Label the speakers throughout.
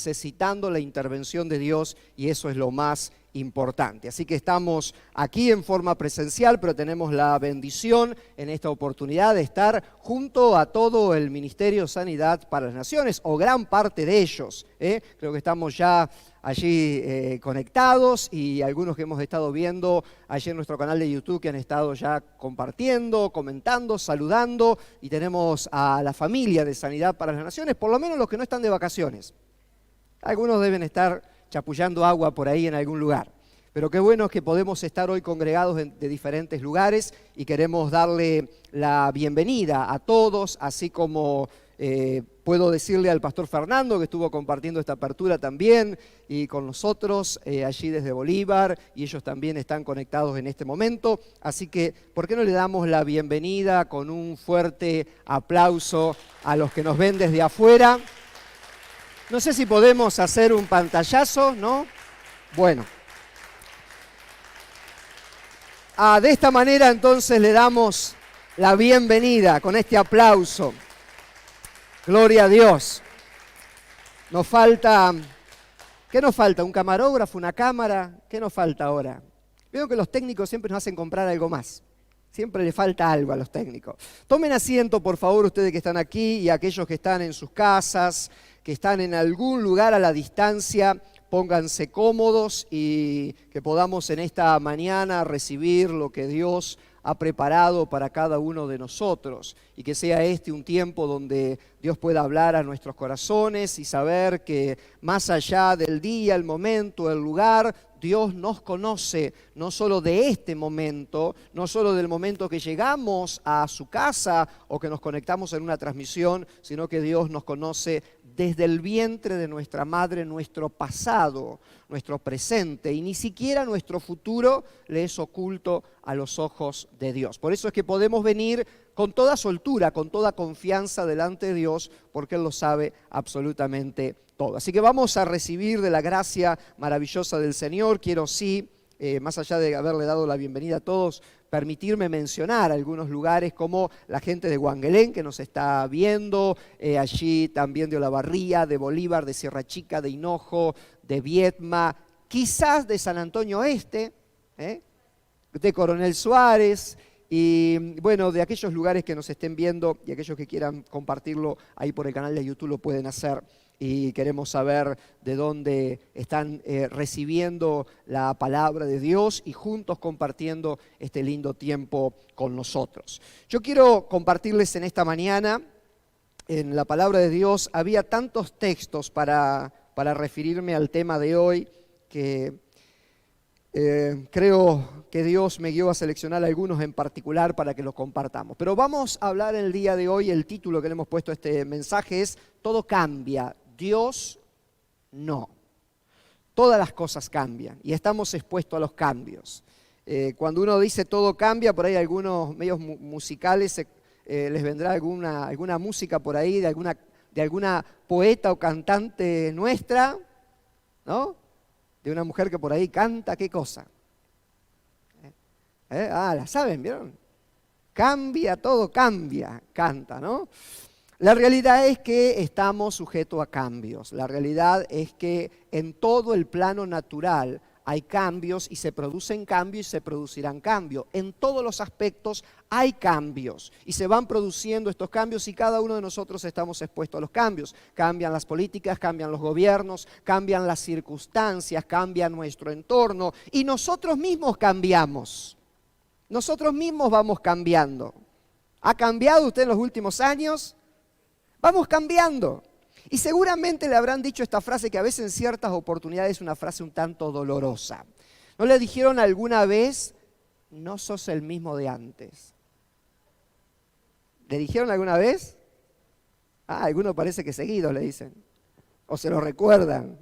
Speaker 1: necesitando la intervención de Dios y eso es lo más importante. Así que estamos aquí en forma presencial, pero tenemos la bendición en esta oportunidad de estar junto a todo el Ministerio de Sanidad para las Naciones, o gran parte de ellos. Creo que estamos ya allí conectados y algunos que hemos estado viendo allí en nuestro canal de YouTube que han estado ya compartiendo, comentando, saludando, y tenemos a la familia de Sanidad para las Naciones, por lo menos los que no están de vacaciones. Algunos deben estar chapullando agua por ahí en algún lugar. Pero qué bueno que podemos estar hoy congregados de diferentes lugares y queremos darle la bienvenida a todos, así como puedo decirle al pastor Fernando que estuvo compartiendo esta apertura también y con nosotros allí desde Bolívar, y ellos también están conectados en este momento. Así que, ¿por qué no le damos la bienvenida con un fuerte aplauso a los que nos ven desde afuera? No sé si podemos hacer un pantallazo, ¿no? Bueno. De esta manera entonces le damos la bienvenida con este aplauso. Gloria a Dios. Nos falta, ¿qué nos falta? ¿Un camarógrafo, una cámara? ¿Qué nos falta ahora? Veo que los técnicos siempre nos hacen comprar algo más. Siempre le falta algo a los técnicos. Tomen asiento, por favor, ustedes que están aquí y aquellos que están en sus casas, que están en algún lugar a la distancia. Pónganse cómodos y que podamos en esta mañana recibir lo que Dios ha preparado para cada uno de nosotros, y que sea este un tiempo donde Dios pueda hablar a nuestros corazones y saber que más allá del día, el momento, el lugar, Dios nos conoce, no solo de este momento, no solo del momento que llegamos a su casa o que nos conectamos en una transmisión, sino que Dios nos conoce desde el vientre de nuestra madre, nuestro pasado, nuestro presente, y ni siquiera nuestro futuro le es oculto a los ojos de Dios. Por eso es que podemos venir con toda soltura, con toda confianza delante de Dios, porque Él lo sabe absolutamente todo. Así que vamos a recibir de la gracia maravillosa del Señor. Quiero más allá de haberle dado la bienvenida a todos, permitirme mencionar algunos lugares como la gente de Huanguelén que nos está viendo, allí también de Olavarría, de Bolívar, de Sierra Chica, de Hinojo, de Viedma, quizás de San Antonio Este, de Coronel Suárez, y bueno, de aquellos lugares que nos estén viendo y aquellos que quieran compartirlo ahí por el canal de YouTube lo pueden hacer. Y queremos saber de dónde están recibiendo la palabra de Dios y juntos compartiendo este lindo tiempo con nosotros. Yo quiero compartirles en esta mañana, en la palabra de Dios, había tantos textos para referirme al tema de hoy que creo que Dios me guió a seleccionar algunos en particular para que los compartamos. Pero vamos a hablar el día de hoy, el título que le hemos puesto a este mensaje es Todo cambia, Dios no. Todas las cosas cambian y estamos expuestos a los cambios. Cuando uno dice todo cambia, por ahí algunos medios musicales les vendrá alguna música por ahí de alguna poeta o cantante nuestra, ¿no? De una mujer que por ahí canta, ¿qué cosa? La saben, ¿vieron? Cambia, todo cambia, canta, ¿no? La realidad es que estamos sujetos a cambios. La realidad es que en todo el plano natural hay cambios y se producen cambios y se producirán cambios. En todos los aspectos hay cambios y se van produciendo estos cambios y cada uno de nosotros estamos expuestos a los cambios. Cambian las políticas, cambian los gobiernos, cambian las circunstancias, cambia nuestro entorno y nosotros mismos cambiamos. Nosotros mismos vamos cambiando. ¿Ha cambiado usted en los últimos años? Vamos cambiando. Y seguramente le habrán dicho esta frase que a veces en ciertas oportunidades es una frase un tanto dolorosa. ¿No le dijeron alguna vez, no sos el mismo de antes? ¿Le dijeron alguna vez? Algunos parece que seguidos le dicen. O se lo recuerdan.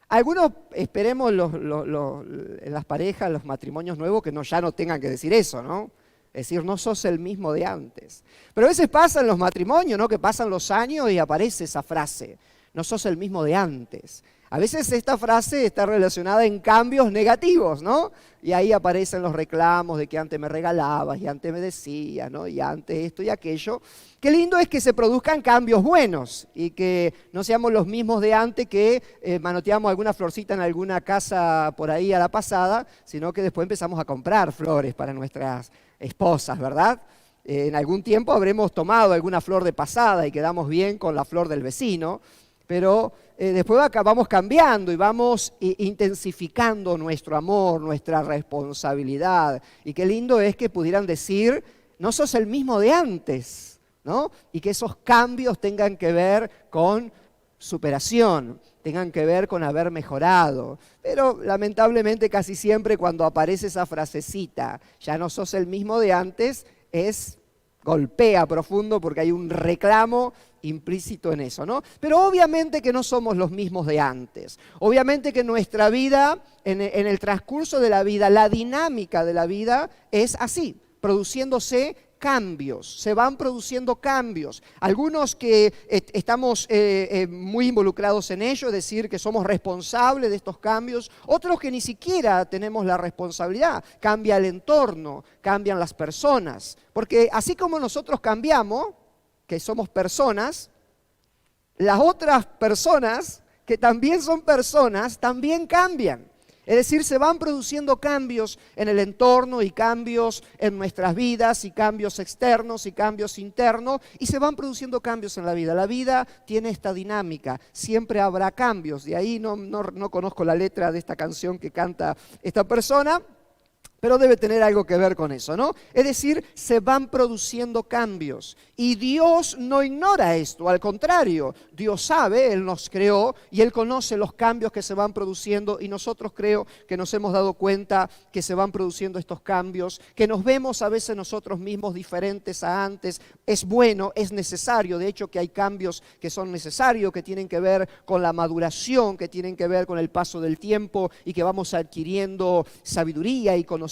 Speaker 1: Algunos esperemos en las parejas, los matrimonios nuevos, que ya no tengan que decir eso, ¿no? Es decir, no sos el mismo de antes. Pero a veces pasa en los matrimonios, ¿no? Que pasan los años y aparece esa frase, no sos el mismo de antes. A veces esta frase está relacionada en cambios negativos, ¿no? Y ahí aparecen los reclamos de que antes me regalabas y antes me decías, ¿no? Y antes esto y aquello. Qué lindo es que se produzcan cambios buenos y que no seamos los mismos de antes que manoteamos alguna florcita en alguna casa por ahí a la pasada, sino que después empezamos a comprar flores para nuestras esposas, ¿verdad? En algún tiempo habremos tomado alguna flor de pasada y quedamos bien con la flor del vecino, pero después vamos cambiando y vamos intensificando nuestro amor, nuestra responsabilidad. Y qué lindo es que pudieran decir, no sos el mismo de antes, ¿no? Y que esos cambios tengan que ver con superación, tengan que ver con haber mejorado. Pero lamentablemente casi siempre cuando aparece esa frasecita, ya no sos el mismo de antes, golpea profundo porque hay un reclamo implícito en eso, ¿no? Pero obviamente que no somos los mismos de antes. Obviamente que nuestra vida, en el transcurso de la vida, la dinámica de la vida es así, produciéndose cambios, se van produciendo cambios. Algunos que estamos muy involucrados en ello, es decir, que somos responsables de estos cambios, otros que ni siquiera tenemos la responsabilidad. Cambia el entorno, cambian las personas, porque así como nosotros cambiamos, que somos personas, las otras personas, que también son personas, también cambian. Es decir, se van produciendo cambios en el entorno y cambios en nuestras vidas y cambios externos y cambios internos y se van produciendo cambios en la vida. La vida tiene esta dinámica, siempre habrá cambios. De ahí no conozco la letra de esta canción que canta esta persona, pero debe tener algo que ver con eso, ¿no? Es decir, se van produciendo cambios. Y Dios no ignora esto, al contrario, Dios sabe, Él nos creó y Él conoce los cambios que se van produciendo y nosotros creo que nos hemos dado cuenta que se van produciendo estos cambios, que nos vemos a veces nosotros mismos diferentes a antes. Es bueno, es necesario, de hecho que hay cambios que son necesarios, que tienen que ver con la maduración, que tienen que ver con el paso del tiempo y que vamos adquiriendo sabiduría y conocimiento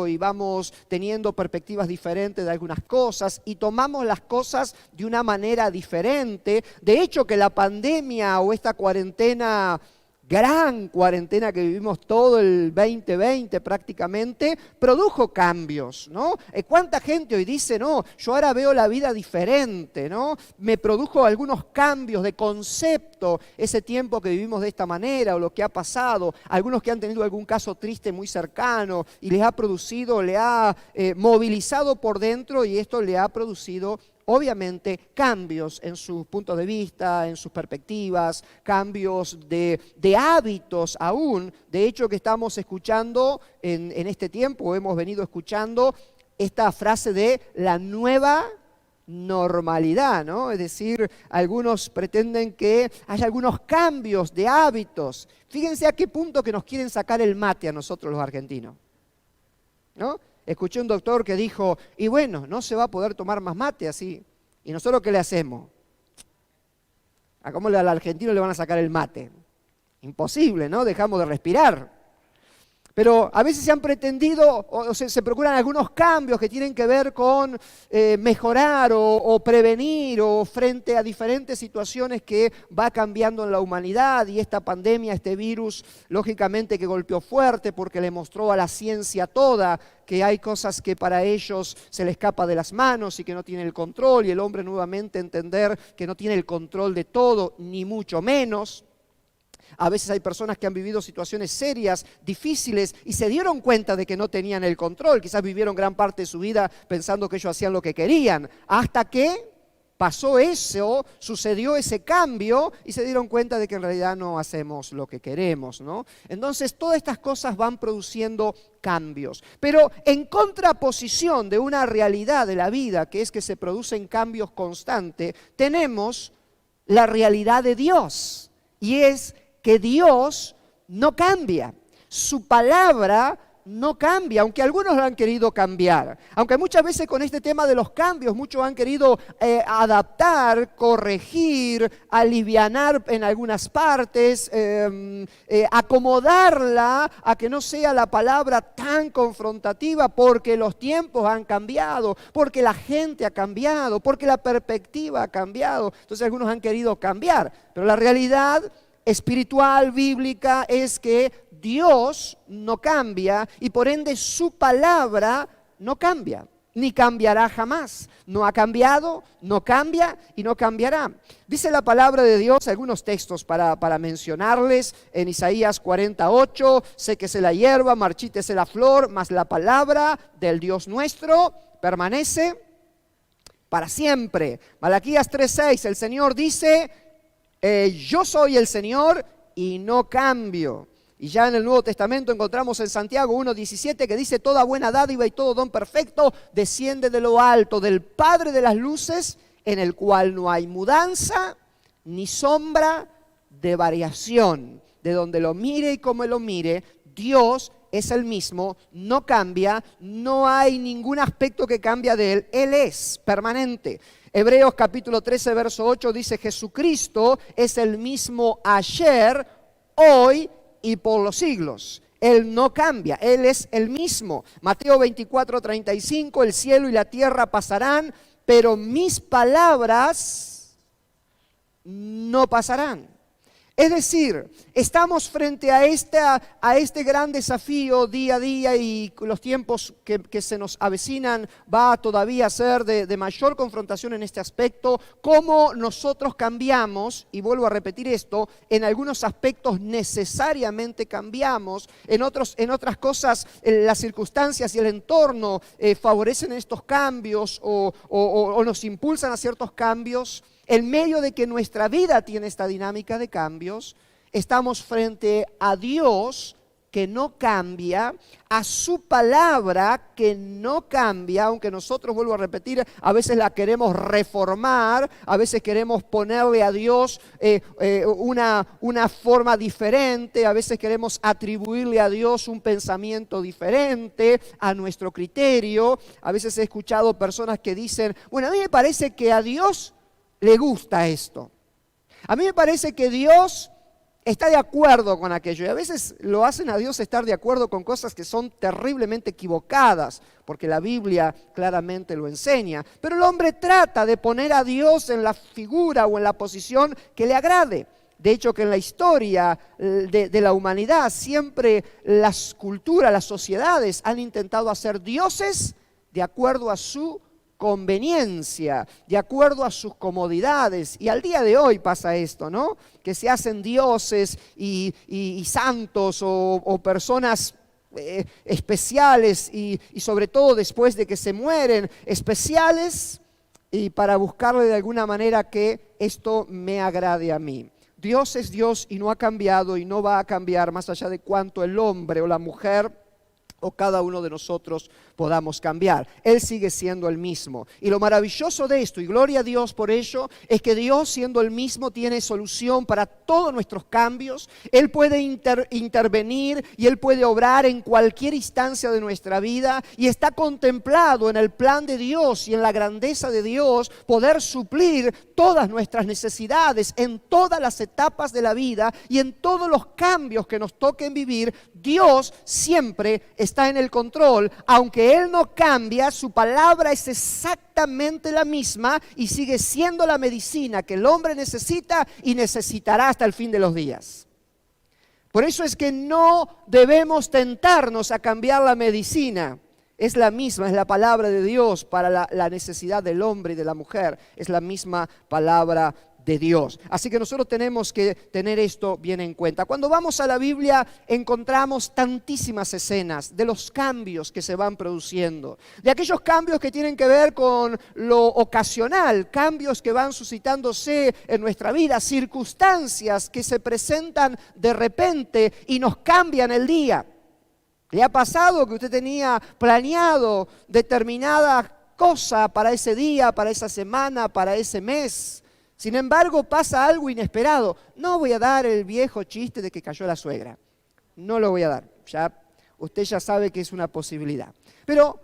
Speaker 1: y vamos teniendo perspectivas diferentes de algunas cosas y tomamos las cosas de una manera diferente. De hecho, que la pandemia o esta cuarentena, gran cuarentena que vivimos todo el 2020 prácticamente, produjo cambios, ¿no? ¿Cuánta gente hoy dice, no, yo ahora veo la vida diferente, ¿no? Me produjo algunos cambios de concepto ese tiempo que vivimos de esta manera o lo que ha pasado. Algunos que han tenido algún caso triste muy cercano y les ha producido, le ha movilizado por dentro y esto le ha producido obviamente cambios en sus puntos de vista, en sus perspectivas, cambios de hábitos aún. De hecho que estamos escuchando en este tiempo, o hemos venido escuchando esta frase de la nueva normalidad, ¿no? Es decir, algunos pretenden que haya algunos cambios de hábitos. Fíjense a qué punto que nos quieren sacar el mate a nosotros los argentinos, ¿no? Escuché un doctor que dijo, y bueno, no se va a poder tomar más mate así. ¿Y nosotros qué le hacemos? ¿A cómo al argentino le van a sacar el mate? Imposible, ¿no? Dejamos de respirar. Pero a veces se han pretendido, o se procuran algunos cambios que tienen que ver con mejorar o prevenir o frente a diferentes situaciones que va cambiando en la humanidad y esta pandemia, este virus, lógicamente que golpeó fuerte porque le mostró a la ciencia toda que hay cosas que para ellos se le escapa de las manos y que no tiene el control y el hombre nuevamente entender que no tiene el control de todo, ni mucho menos. A veces hay personas que han vivido situaciones serias, difíciles, y se dieron cuenta de que no tenían el control. Quizás vivieron gran parte de su vida pensando que ellos hacían lo que querían, hasta que pasó eso, sucedió ese cambio, y se dieron cuenta de que en realidad no hacemos lo que queremos, ¿no? Entonces, todas estas cosas van produciendo cambios. Pero en contraposición de una realidad de la vida, que es que se producen cambios constantes, tenemos la realidad de Dios, y es que Dios no cambia, su palabra no cambia, aunque algunos lo han querido cambiar, aunque muchas veces con este tema de los cambios muchos han querido adaptar, corregir, alivianar en algunas partes, acomodarla a que no sea la palabra tan confrontativa porque los tiempos han cambiado, porque la gente ha cambiado, porque la perspectiva ha cambiado. Entonces algunos han querido cambiar, pero la realidad espiritual, bíblica, es que Dios no cambia y por ende su palabra no cambia, ni cambiará jamás. No ha cambiado, no cambia y no cambiará. Dice la palabra de Dios, algunos textos para mencionarles, en Isaías 48, séquese la hierba, marchítese la flor, mas la palabra del Dios nuestro permanece para siempre. Malaquías 3:6, el Señor dice, yo soy el Señor y no cambio. Y ya en el Nuevo Testamento encontramos en Santiago 1:17 que dice, toda buena dádiva y todo don perfecto desciende de lo alto, del Padre de las luces, en el cual no hay mudanza ni sombra de variación. De donde lo mire y como lo mire, Dios es el mismo, no cambia, no hay ningún aspecto que cambia de Él. Él es permanente. Hebreos capítulo 13, verso 8 dice, Jesucristo es el mismo ayer, hoy y por los siglos. Él no cambia, Él es el mismo. Mateo 24:35, el cielo y la tierra pasarán, pero mis palabras no pasarán. Es decir, estamos frente a este gran desafío día a día y los tiempos que se nos avecinan va todavía a ser de mayor confrontación en este aspecto. Cómo nosotros cambiamos, y vuelvo a repetir esto, en algunos aspectos necesariamente cambiamos, en otras cosas las circunstancias y el entorno favorecen estos cambios o nos impulsan a ciertos cambios. En medio de que nuestra vida tiene esta dinámica de cambios, estamos frente a Dios que no cambia, a su palabra que no cambia, aunque nosotros, vuelvo a repetir, a veces la queremos reformar, a veces queremos ponerle a Dios una forma diferente, a veces queremos atribuirle a Dios un pensamiento diferente a nuestro criterio. A veces he escuchado personas que dicen, bueno, a mí me parece que a Dios le gusta esto. A mí me parece que Dios está de acuerdo con aquello. Y a veces lo hacen a Dios estar de acuerdo con cosas que son terriblemente equivocadas, porque la Biblia claramente lo enseña. Pero el hombre trata de poner a Dios en la figura o en la posición que le agrade. De hecho, que en la historia de la humanidad siempre las culturas, las sociedades han intentado hacer dioses de acuerdo a su conveniencia, de acuerdo a sus comodidades. Y al día de hoy pasa esto, ¿no? Que se hacen dioses y santos o personas especiales y sobre todo después de que se mueren, especiales, y para buscarle de alguna manera que esto me agrade a mí. Dios es Dios y no ha cambiado y no va a cambiar más allá de cuánto el hombre o la mujer o cada uno de nosotros podamos cambiar. Él sigue siendo el mismo. Y lo maravilloso de esto, y gloria a Dios por ello, es que Dios, siendo el mismo, tiene solución para todos nuestros cambios. Él puede intervenir y Él puede obrar en cualquier instancia de nuestra vida, y está contemplado en el plan de Dios y en la grandeza de Dios poder suplir todas nuestras necesidades en todas las etapas de la vida y en todos los cambios que nos toquen vivir. Dios siempre está en el control. Aunque Él no cambia, su palabra es exactamente la misma y sigue siendo la medicina que el hombre necesita y necesitará hasta el fin de los días. Por eso es que no debemos tentarnos a cambiar la medicina. Es la misma, es la palabra de Dios para la necesidad del hombre y de la mujer. Es la misma palabra de Dios. Así que nosotros tenemos que tener esto bien en cuenta. Cuando vamos a la Biblia encontramos tantísimas escenas de los cambios que se van produciendo, de aquellos cambios que tienen que ver con lo ocasional, cambios que van suscitándose en nuestra vida, circunstancias que se presentan de repente y nos cambian el día. ¿Le ha pasado que usted tenía planeado determinada cosa para ese día, para esa semana, para ese mes? Sin embargo, pasa algo inesperado. No voy a dar el viejo chiste de que cayó la suegra. No lo voy a dar. Usted ya sabe que es una posibilidad. Pero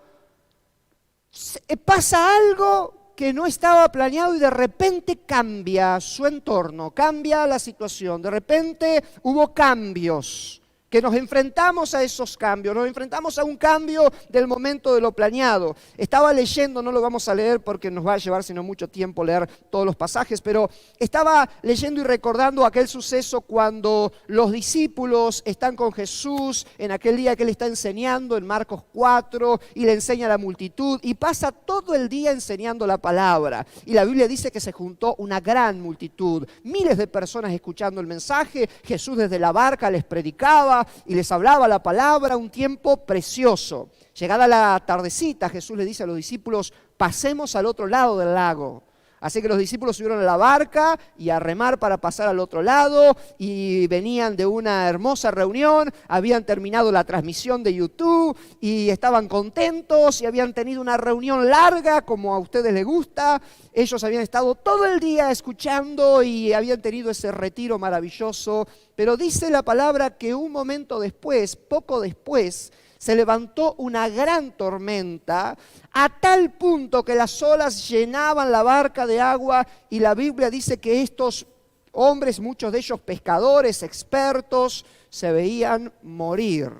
Speaker 1: pasa algo que no estaba planeado y de repente cambia su entorno, cambia la situación. De repente hubo cambios que nos enfrentamos a esos cambios, nos enfrentamos a un cambio del momento de lo planeado. Estaba leyendo, no lo vamos a leer porque nos va a llevar sino mucho tiempo leer todos los pasajes, pero estaba leyendo y recordando aquel suceso cuando los discípulos están con Jesús en aquel día que Él está enseñando en Marcos 4 y le enseña a la multitud y pasa todo el día enseñando la palabra. Y la Biblia dice que se juntó una gran multitud, miles de personas escuchando el mensaje. Jesús desde la barca les predicaba y les hablaba la palabra, un tiempo precioso. Llegada la tardecita, Jesús le dice a los discípulos, pasemos al otro lado del lago. Así que los discípulos subieron a la barca y a remar para pasar al otro lado y venían de una hermosa reunión, habían terminado la transmisión de YouTube y estaban contentos y habían tenido una reunión larga como a ustedes les gusta. Ellos habían estado todo el día escuchando y habían tenido ese retiro maravilloso. Pero dice la palabra que un momento después, poco después, se levantó una gran tormenta a tal punto que las olas llenaban la barca de agua y la Biblia dice que estos hombres, muchos de ellos pescadores, expertos, se veían morir.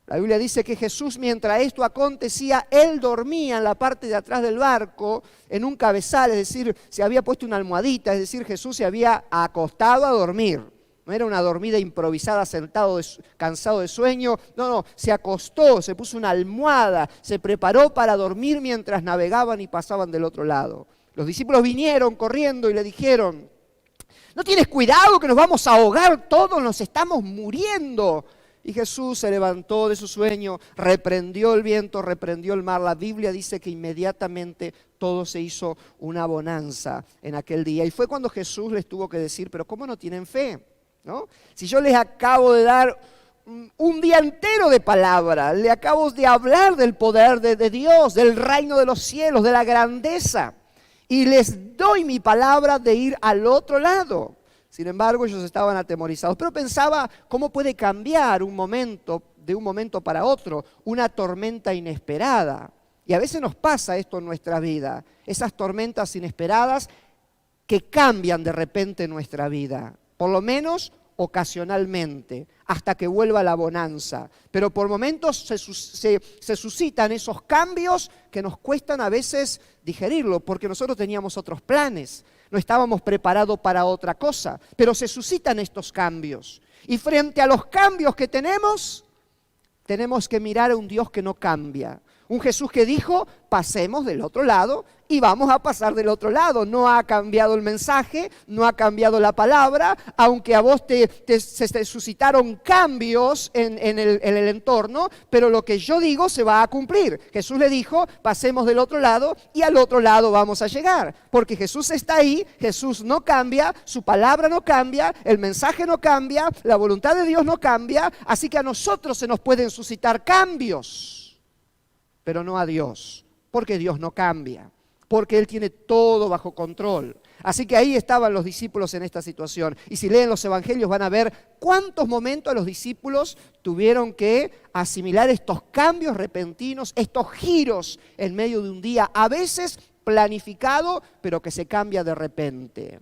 Speaker 1: La Biblia dice que Jesús, mientras esto acontecía, Él dormía en la parte de atrás del barco, en un cabezal, es decir, se había puesto una almohadita, es decir, Jesús se había acostado a dormir. No era una dormida improvisada, sentado, cansado de sueño. No, se acostó, se puso una almohada, se preparó para dormir mientras navegaban y pasaban del otro lado. Los discípulos vinieron corriendo y le dijeron, ¿no tienes cuidado que nos vamos a ahogar todos, nos estamos muriendo? Y Jesús se levantó de su sueño, reprendió el viento, reprendió el mar. La Biblia dice que inmediatamente todo se hizo una bonanza en aquel día. Y fue cuando Jesús les tuvo que decir, pero ¿cómo no tienen fe? ¿No? Si yo les acabo de dar un día entero de palabra, le acabo de hablar del poder de Dios, del reino de los cielos, de la grandeza, y les doy mi palabra de ir al otro lado. Sin embargo, ellos estaban atemorizados. Pero pensaba, ¿cómo puede cambiar un momento, de un momento para otro, una tormenta inesperada? Y a veces nos pasa esto en nuestra vida, esas tormentas inesperadas que cambian de repente nuestra vida. Por lo menos ocasionalmente, hasta que vuelva la bonanza. Pero por momentos se suscitan esos cambios que nos cuestan a veces digerirlo, porque nosotros teníamos otros planes, no estábamos preparados para otra cosa, pero se suscitan estos cambios. Y frente a los cambios que tenemos que mirar a un Dios que no cambia. Un Jesús que dijo, pasemos del otro lado y vamos a pasar del otro lado. No ha cambiado el mensaje, no ha cambiado la palabra, aunque a vos se suscitaron cambios en el entorno, pero lo que yo digo se va a cumplir. Jesús le dijo, pasemos del otro lado y al otro lado vamos a llegar. Porque Jesús está ahí, Jesús no cambia, su palabra no cambia, el mensaje no cambia, la voluntad de Dios no cambia, así que a nosotros se nos pueden suscitar cambios. Pero no a Dios, porque Dios no cambia, porque Él tiene todo bajo control. Así que ahí estaban los discípulos en esta situación. Y si leen los evangelios van a ver cuántos momentos los discípulos tuvieron que asimilar estos cambios repentinos, estos giros en medio de un día, a veces planificado, pero que se cambia de repente.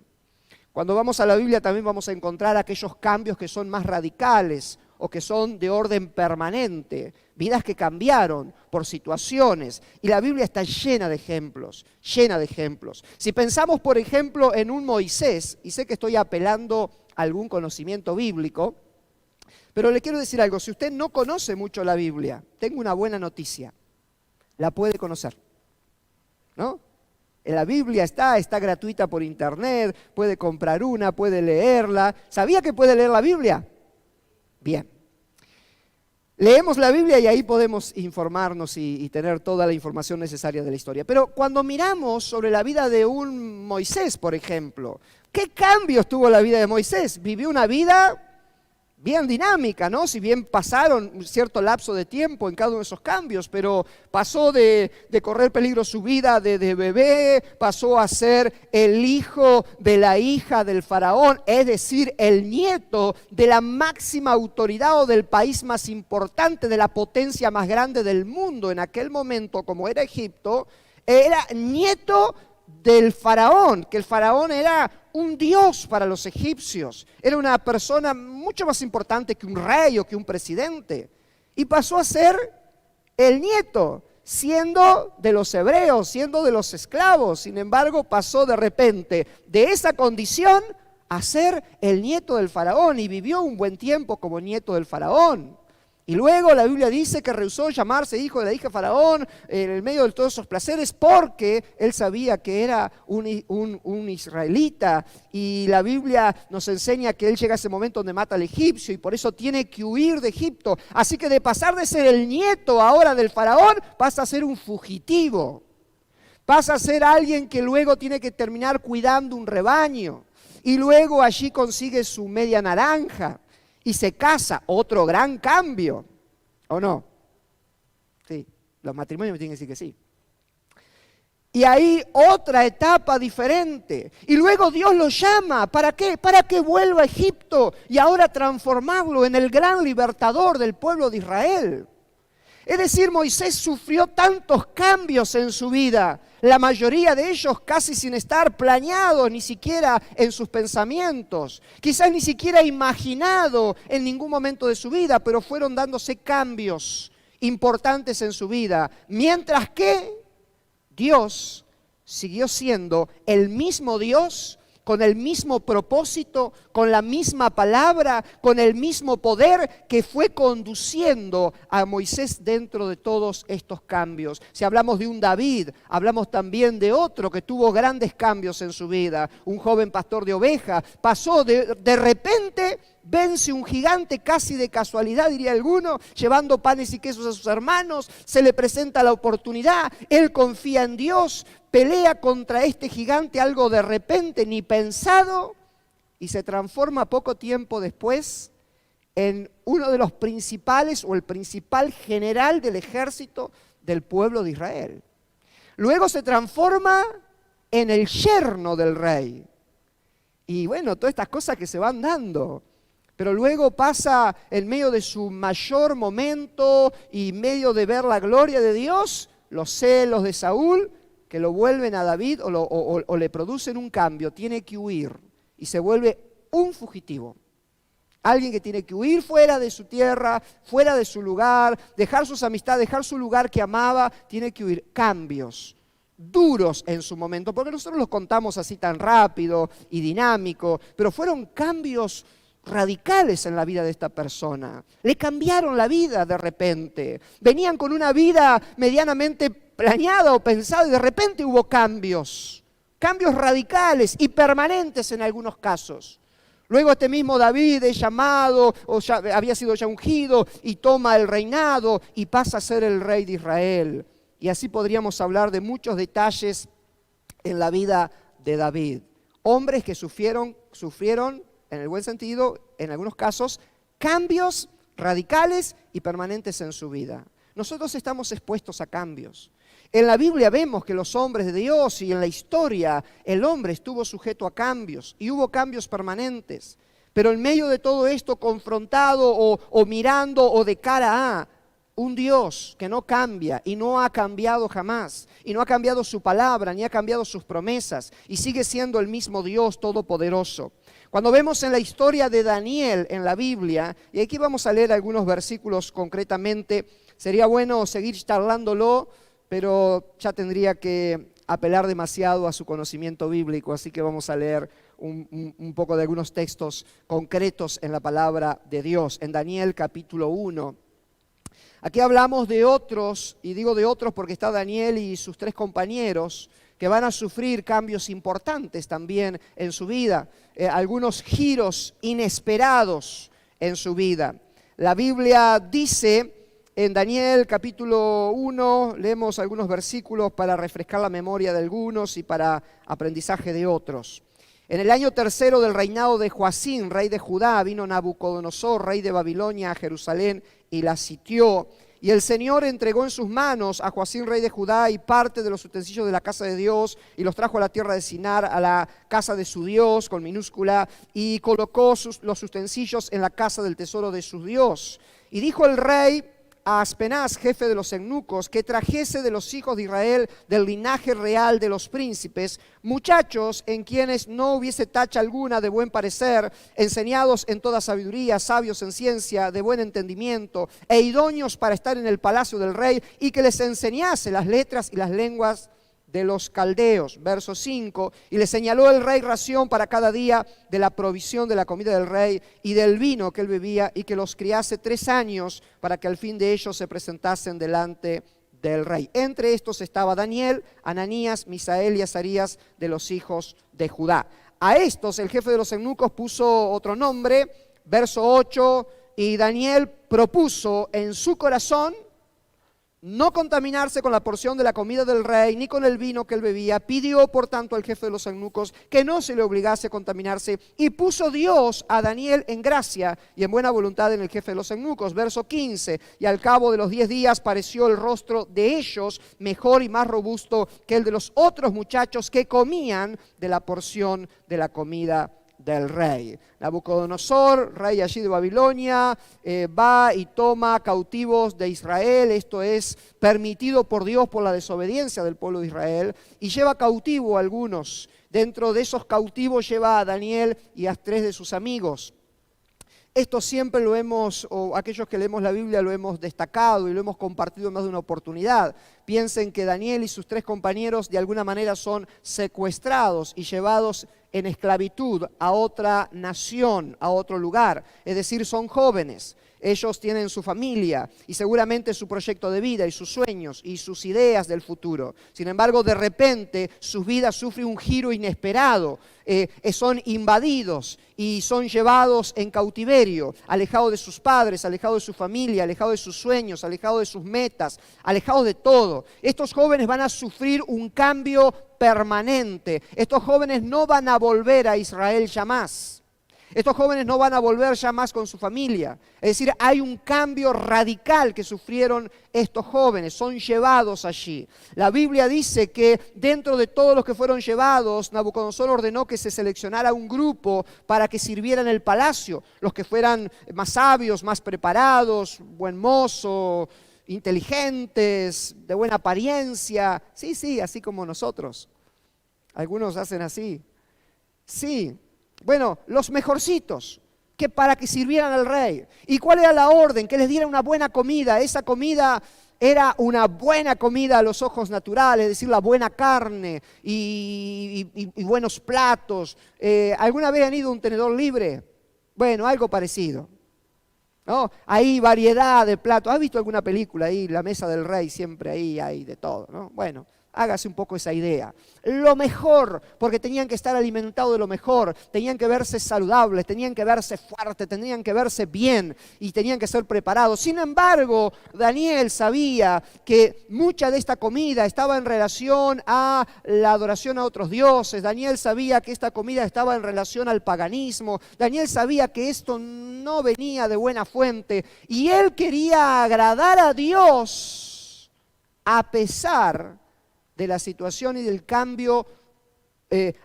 Speaker 1: Cuando vamos a la Biblia también vamos a encontrar aquellos cambios que son más radicales, o que son de orden permanente, vidas que cambiaron por situaciones. Y la Biblia está llena de ejemplos, llena de ejemplos. Si pensamos, por ejemplo, en un Moisés, y sé que estoy apelando a algún conocimiento bíblico, pero le quiero decir algo, si usted no conoce mucho la Biblia, tengo una buena noticia, la puede conocer, ¿no? En la Biblia está gratuita por internet, puede comprar una, puede leerla. ¿Sabía que puede leer la Biblia? Bien, leemos la Biblia y ahí podemos informarnos y tener toda la información necesaria de la historia. Pero cuando miramos sobre la vida de un Moisés, por ejemplo, ¿qué cambios tuvo la vida de Moisés? Vivió una vida bien dinámica, ¿no? Si bien pasaron un cierto lapso de tiempo en cada uno de esos cambios, pero pasó de correr peligro su vida de bebé, pasó a ser el hijo de la hija del faraón, es decir, el nieto de la máxima autoridad o del país más importante, de la potencia más grande del mundo en aquel momento, como era Egipto, era nieto del faraón, que el faraón era un dios para los egipcios. Era una persona mucho más importante que un rey o que un presidente. Y pasó a ser el nieto, siendo de los hebreos, siendo de los esclavos. Sin embargo, pasó de repente de esa condición a ser el nieto del faraón y vivió un buen tiempo como nieto del faraón. Y luego la Biblia dice que rehusó llamarse hijo de la hija de Faraón en el medio de todos esos placeres porque él sabía que era un israelita. Y la Biblia nos enseña que él llega a ese momento donde mata al egipcio y por eso tiene que huir de Egipto. Así que de pasar de ser el nieto ahora del Faraón, pasa a ser un fugitivo. Pasa a ser alguien que luego tiene que terminar cuidando un rebaño. Y luego allí consigue su media naranja. Y se casa, otro gran cambio, ¿o no? Sí, los matrimonios me tienen que decir que sí. Y ahí otra etapa diferente. Y luego Dios lo llama, ¿para qué? Para que vuelva a Egipto y ahora transformarlo en el gran libertador del pueblo de Israel. Es decir, Moisés sufrió tantos cambios en su vida, la mayoría de ellos casi sin estar planeados ni siquiera en sus pensamientos, quizás ni siquiera imaginado en ningún momento de su vida, pero fueron dándose cambios importantes en su vida, mientras que Dios siguió siendo el mismo Dios, con el mismo propósito, con la misma palabra, con el mismo poder que fue conduciendo a Moisés dentro de todos estos cambios. Si hablamos de un David, hablamos también de otro que tuvo grandes cambios en su vida. Un joven pastor de ovejas pasó de repente, vence un gigante casi de casualidad, diría alguno, llevando panes y quesos a sus hermanos, se le presenta la oportunidad, él confía en Dios, pelea contra este gigante algo de repente, ni pensado, y se transforma poco tiempo después en uno de los principales o el principal general del ejército del pueblo de Israel. Luego se transforma en el yerno del rey. Y bueno, todas estas cosas que se van dando. Pero luego pasa en medio de su mayor momento y en medio de ver la gloria de Dios, los celos de Saúl, que lo vuelven a David o le producen un cambio, tiene que huir y se vuelve un fugitivo. Alguien que tiene que huir fuera de su tierra, fuera de su lugar, dejar sus amistades, dejar su lugar que amaba, tiene que huir. Cambios duros en su momento, porque nosotros los contamos así tan rápido y dinámico, pero fueron cambios radicales en la vida de esta persona. Le cambiaron la vida de repente. Venían con una vida medianamente planeada o pensada y de repente hubo cambios radicales y permanentes en algunos casos. Luego este mismo David es llamado, o ya había sido ya ungido, y toma el reinado y pasa a ser el rey de Israel. Y así podríamos hablar de muchos detalles en la vida de David. Hombres que sufrieron, en el buen sentido, en algunos casos, cambios radicales y permanentes en su vida. Nosotros estamos expuestos a cambios. En la Biblia vemos que los hombres de Dios y en la historia el hombre estuvo sujeto a cambios y hubo cambios permanentes. Pero en medio de todo esto, confrontado o mirando o de cara a un Dios que no cambia y no ha cambiado jamás, y no ha cambiado su palabra, ni ha cambiado sus promesas, y sigue siendo el mismo Dios todopoderoso. Cuando vemos en la historia de Daniel en la Biblia, y aquí vamos a leer algunos versículos concretamente, sería bueno seguir charlándolo, pero ya tendría que apelar demasiado a su conocimiento bíblico, así que vamos a leer un poco de algunos textos concretos en la palabra de Dios. En Daniel capítulo 1. Aquí hablamos de otros, y digo de otros porque está Daniel y sus 3 compañeros, que van a sufrir cambios importantes también en su vida, algunos giros inesperados en su vida. La Biblia dice en Daniel capítulo 1, leemos algunos versículos para refrescar la memoria de algunos y para aprendizaje de otros. En el año 3 del reinado de Joacim, rey de Judá, vino Nabucodonosor, rey de Babilonia, a Jerusalén y la sitió. Y el Señor entregó en sus manos a Joacim, rey de Judá, y parte de los utensilios de la casa de Dios, y los trajo a la tierra de Sinar, a la casa de su Dios, con minúscula, y colocó los utensilios en la casa del tesoro de su Dios. Y dijo el rey a Aspenaz, jefe de los eunucos, que trajese de los hijos de Israel, del linaje real de los príncipes, muchachos en quienes no hubiese tacha alguna, de buen parecer, enseñados en toda sabiduría, sabios en ciencia, de buen entendimiento, e idóneos para estar en el palacio del rey, y que les enseñase las letras y las lenguas de los caldeos. Verso 5, y le señaló el rey ración para cada día de la provisión de la comida del rey y del vino que él bebía, y que los criase 3 años para que al fin de ellos se presentasen delante del rey. Entre estos estaba Daniel, Ananías, Misael y Azarías, de los hijos de Judá. A estos el jefe de los eunucos puso otro nombre. Verso 8, y Daniel propuso en su corazón no contaminarse con la porción de la comida del rey, ni con el vino que él bebía. Pidió, por tanto, al jefe de los eunucos que no se le obligase a contaminarse, y puso Dios a Daniel en gracia y en buena voluntad en el jefe de los eunucos. Verso 15, y al cabo de los 10 días pareció el rostro de ellos mejor y más robusto que el de los otros muchachos que comían de la porción de la comida del rey. Nabucodonosor, rey allí de Babilonia, va y toma cautivos de Israel. Esto es permitido por Dios por la desobediencia del pueblo de Israel, y lleva cautivo a algunos. Dentro de esos cautivos lleva a Daniel y a 3 de sus amigos. Esto siempre lo hemos, o aquellos que leemos la Biblia lo hemos destacado y lo hemos compartido en más de una oportunidad. Piensen que Daniel y sus 3 compañeros de alguna manera son secuestrados y llevados en esclavitud a otra nación, a otro lugar. Es decir, son jóvenes. Ellos tienen su familia y seguramente su proyecto de vida y sus sueños y sus ideas del futuro. Sin embargo, de repente sus vidas sufren un giro inesperado. Son invadidos y son llevados en cautiverio, alejados de sus padres, alejados de su familia, alejados de sus sueños, alejados de sus metas, alejados de todo. Estos jóvenes van a sufrir un cambio permanente. Estos jóvenes no van a volver a Israel jamás. Estos jóvenes no van a volver ya más con su familia. Es decir, hay un cambio radical que sufrieron estos jóvenes, son llevados allí. La Biblia dice que dentro de todos los que fueron llevados, Nabucodonosor ordenó que se seleccionara un grupo para que sirviera en el palacio. Los que fueran más sabios, más preparados, buen mozo, inteligentes, de buena apariencia. Sí, así como nosotros. Algunos hacen así. Sí. Bueno, los mejorcitos, que para que sirvieran al rey. ¿Y cuál era la orden? Que les diera una buena comida. Esa comida era una buena comida a los ojos naturales, es decir, la buena carne y buenos platos. ¿Alguna vez han ido a un tenedor libre? Bueno, algo parecido, ¿no? Hay variedad de platos. ¿Has visto alguna película ahí? La mesa del rey, siempre ahí hay de todo, ¿no? Bueno, hágase un poco esa idea. Lo mejor, porque tenían que estar alimentados de lo mejor, tenían que verse saludables, tenían que verse fuertes, tenían que verse bien y tenían que ser preparados. Sin embargo, Daniel sabía que mucha de esta comida estaba en relación a la adoración a otros dioses. Daniel sabía que esta comida estaba en relación al paganismo. Daniel sabía que esto no venía de buena fuente y él quería agradar a Dios a pesar de la situación y del cambio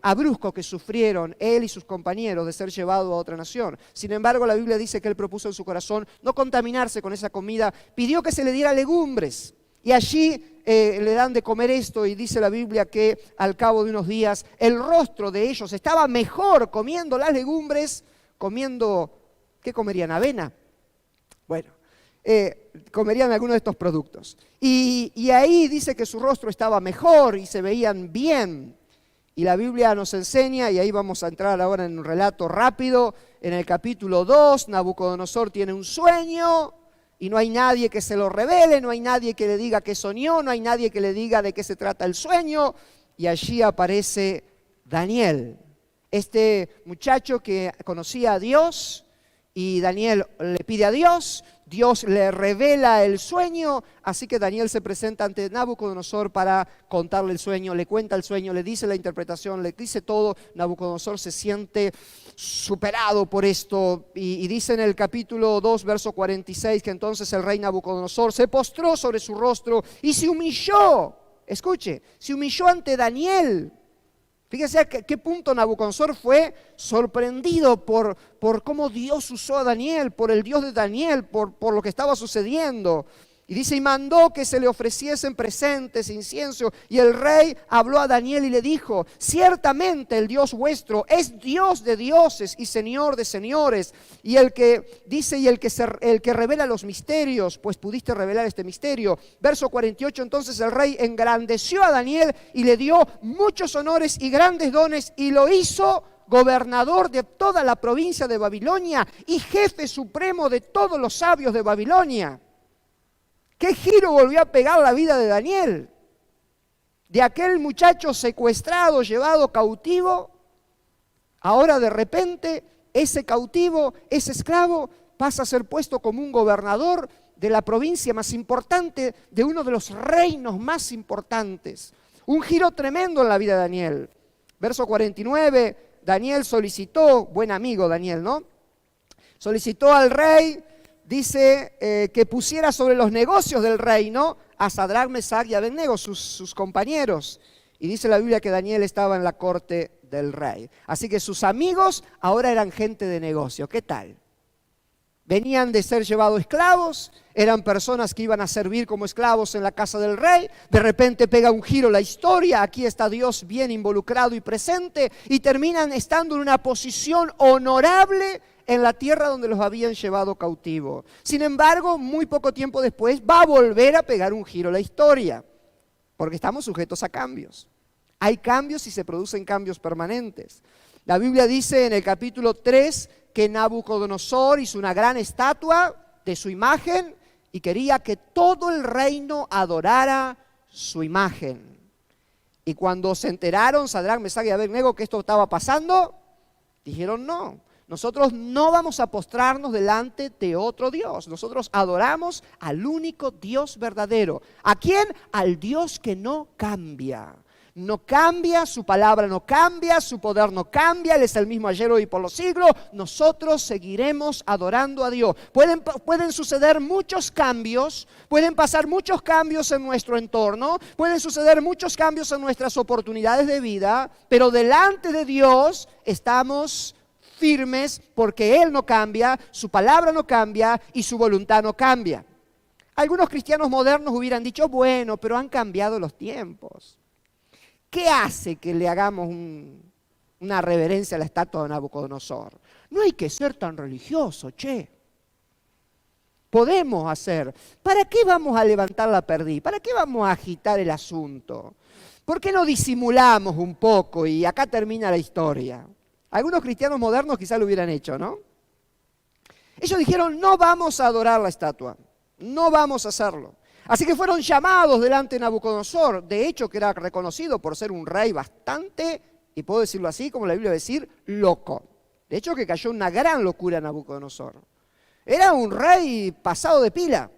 Speaker 1: abrupto que sufrieron él y sus compañeros de ser llevados a otra nación. Sin embargo, la Biblia dice que él propuso en su corazón no contaminarse con esa comida, pidió que se le diera legumbres y allí le dan de comer esto y dice la Biblia que al cabo de unos días el rostro de ellos estaba mejor comiendo las legumbres, ¿qué comerían? ¿Avena? Bueno. Comerían algunos de estos productos. Y ahí dice que su rostro estaba mejor y se veían bien. Y la Biblia nos enseña, y ahí vamos a entrar ahora en un relato rápido, en el capítulo 2, Nabucodonosor tiene un sueño y no hay nadie que se lo revele, no hay nadie que le diga qué soñó, no hay nadie que le diga de qué se trata el sueño. Y allí aparece Daniel, este muchacho que conocía a Dios, y Daniel le pide a Dios, Dios le revela el sueño, así que Daniel se presenta ante Nabucodonosor para contarle el sueño, le cuenta el sueño, le dice la interpretación, le dice todo. Nabucodonosor se siente superado por esto y dice en el capítulo 2, verso 46, que entonces el rey Nabucodonosor se postró sobre su rostro y se humilló, escuche, se humilló ante Daniel. Fíjese a qué punto Nabucodonosor fue sorprendido por cómo Dios usó a Daniel, por el Dios de Daniel, por lo que estaba sucediendo. Y dice, y mandó que se le ofreciesen presentes, incienso. Y el rey habló a Daniel y le dijo, ciertamente el Dios vuestro es Dios de dioses y Señor de señores. Y el que dice, y el que revela los misterios, pues pudiste revelar este misterio. Verso 48, entonces el rey engrandeció a Daniel y le dio muchos honores y grandes dones y lo hizo gobernador de toda la provincia de Babilonia y jefe supremo de todos los sabios de Babilonia. ¿Qué giro volvió a pegar la vida de Daniel? De aquel muchacho secuestrado, llevado cautivo, ahora de repente ese cautivo, ese esclavo, pasa a ser puesto como un gobernador de la provincia más importante, de uno de los reinos más importantes. Un giro tremendo en la vida de Daniel. Verso 49, Daniel solicitó, buen amigo Daniel, ¿no? Solicitó al rey, dice, que pusiera sobre los negocios del reino a Sadrach, Mesach y Abednego, sus compañeros. Y dice la Biblia que Daniel estaba en la corte del rey. Así que sus amigos ahora eran gente de negocio. ¿Qué tal? Venían de ser llevados esclavos, eran personas que iban a servir como esclavos en la casa del rey. De repente pega un giro la historia, aquí está Dios bien involucrado y presente, y terminan estando en una posición honorable en la tierra donde los habían llevado cautivo. Sin embargo, muy poco tiempo después va a volver a pegar un giro la historia, porque estamos sujetos a cambios. Hay cambios y se producen cambios permanentes. La Biblia dice en el capítulo 3 que Nabucodonosor hizo una gran estatua de su imagen y quería que todo el reino adorara su imagen. Y cuando se enteraron Sadrach, Mesach y Abednego que esto estaba pasando, dijeron no. Nosotros no vamos a postrarnos delante de otro Dios. Nosotros adoramos al único Dios verdadero. ¿A quién? Al Dios que no cambia. No cambia, su palabra no cambia, su poder no cambia, Él es el mismo ayer, hoy y por los siglos. Nosotros seguiremos adorando a Dios. Pueden suceder muchos cambios, pueden pasar muchos cambios en nuestro entorno, pueden suceder muchos cambios en nuestras oportunidades de vida, pero delante de Dios estamos firmes porque Él no cambia, su palabra no cambia y su voluntad no cambia. Algunos cristianos modernos hubieran dicho, bueno, pero han cambiado los tiempos. ¿Qué hace que le hagamos una reverencia a la estatua de Nabucodonosor? No hay que ser tan religioso, che. Podemos hacer. ¿Para qué vamos a levantar la perdiz? ¿Para qué vamos a agitar el asunto? ¿Por qué no disimulamos un poco y acá termina la historia? Algunos cristianos modernos quizás lo hubieran hecho, ¿no? Ellos dijeron, no vamos a adorar la estatua, no vamos a hacerlo. Así que fueron llamados delante de Nabucodonosor, de hecho que era reconocido por ser un rey bastante, y puedo decirlo así, como la Biblia va a decir, loco. De hecho que cayó una gran locura en Nabucodonosor. Era un rey pasado de pila,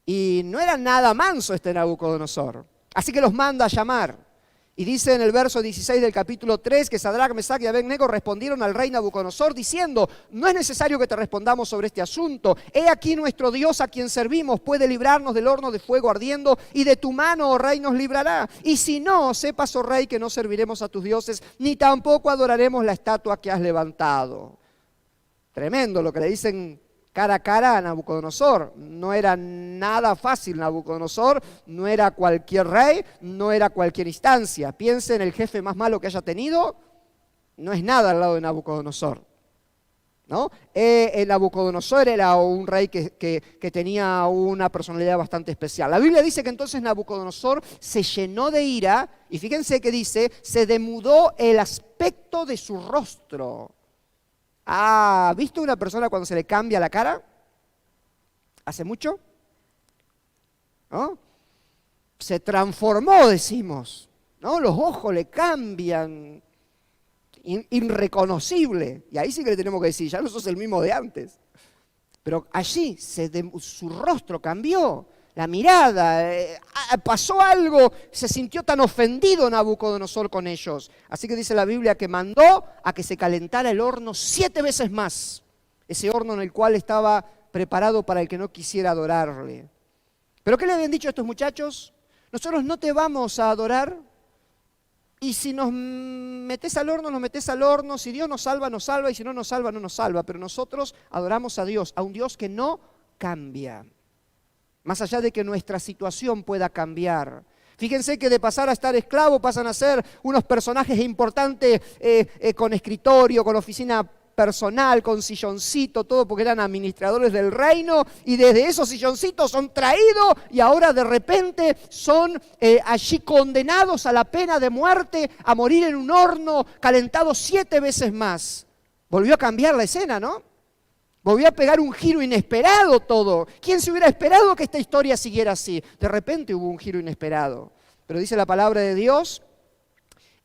Speaker 1: y no era nada manso este Nabucodonosor. Así que los manda a llamar. Y dice en el verso 16 del capítulo 3 que Sadrach, Mesach y Abednego respondieron al rey Nabucodonosor diciendo, no es necesario que te respondamos sobre este asunto. He aquí nuestro Dios a quien servimos puede librarnos del horno de fuego ardiendo y de tu mano, oh rey, nos librará. Y si no, sepas, oh rey, que no serviremos a tus dioses ni tampoco adoraremos la estatua que has levantado. Tremendo lo que le dicen cara a cara a Nabucodonosor. No era nada fácil Nabucodonosor, no era cualquier rey, no era cualquier instancia. Piense en el jefe más malo que haya tenido, no es nada al lado de Nabucodonosor, ¿no? Nabucodonosor era un rey que tenía una personalidad bastante especial. La Biblia dice que entonces Nabucodonosor se llenó de ira y fíjense que dice, se demudó el aspecto de su rostro. ¿Ha visto una persona cuando se le cambia la cara? ¿Hace mucho? ¿No? Se transformó, decimos, ¿no? Los ojos le cambian, irreconocible. Y ahí sí que le tenemos que decir, ya no sos el mismo de antes. Pero allí su rostro cambió, la mirada, pasó algo, se sintió tan ofendido Nabucodonosor con ellos. Así que dice la Biblia que mandó a que se calentara el horno 7 veces más. Ese horno en el cual estaba preparado para el que no quisiera adorarle. ¿Pero qué le habían dicho a estos muchachos? Nosotros no te vamos a adorar y si nos metes al horno, nos metes al horno. Si Dios nos salva, y si no nos salva, no nos salva. Pero nosotros adoramos a Dios, a un Dios que no cambia. más allá de que nuestra situación pueda cambiar. Fíjense que de pasar a estar esclavo pasan a ser unos personajes importantes con escritorio, con oficina personal, con silloncito, todo porque eran administradores del reino, y desde esos silloncitos son traídos y ahora de repente son allí condenados a la pena de muerte, a morir en un horno calentado 7 veces más. Volvió a cambiar la escena, ¿no? Volvió a pegar un giro inesperado todo. ¿Quién se hubiera esperado que esta historia siguiera así? De repente hubo un giro inesperado. Pero dice la palabra de Dios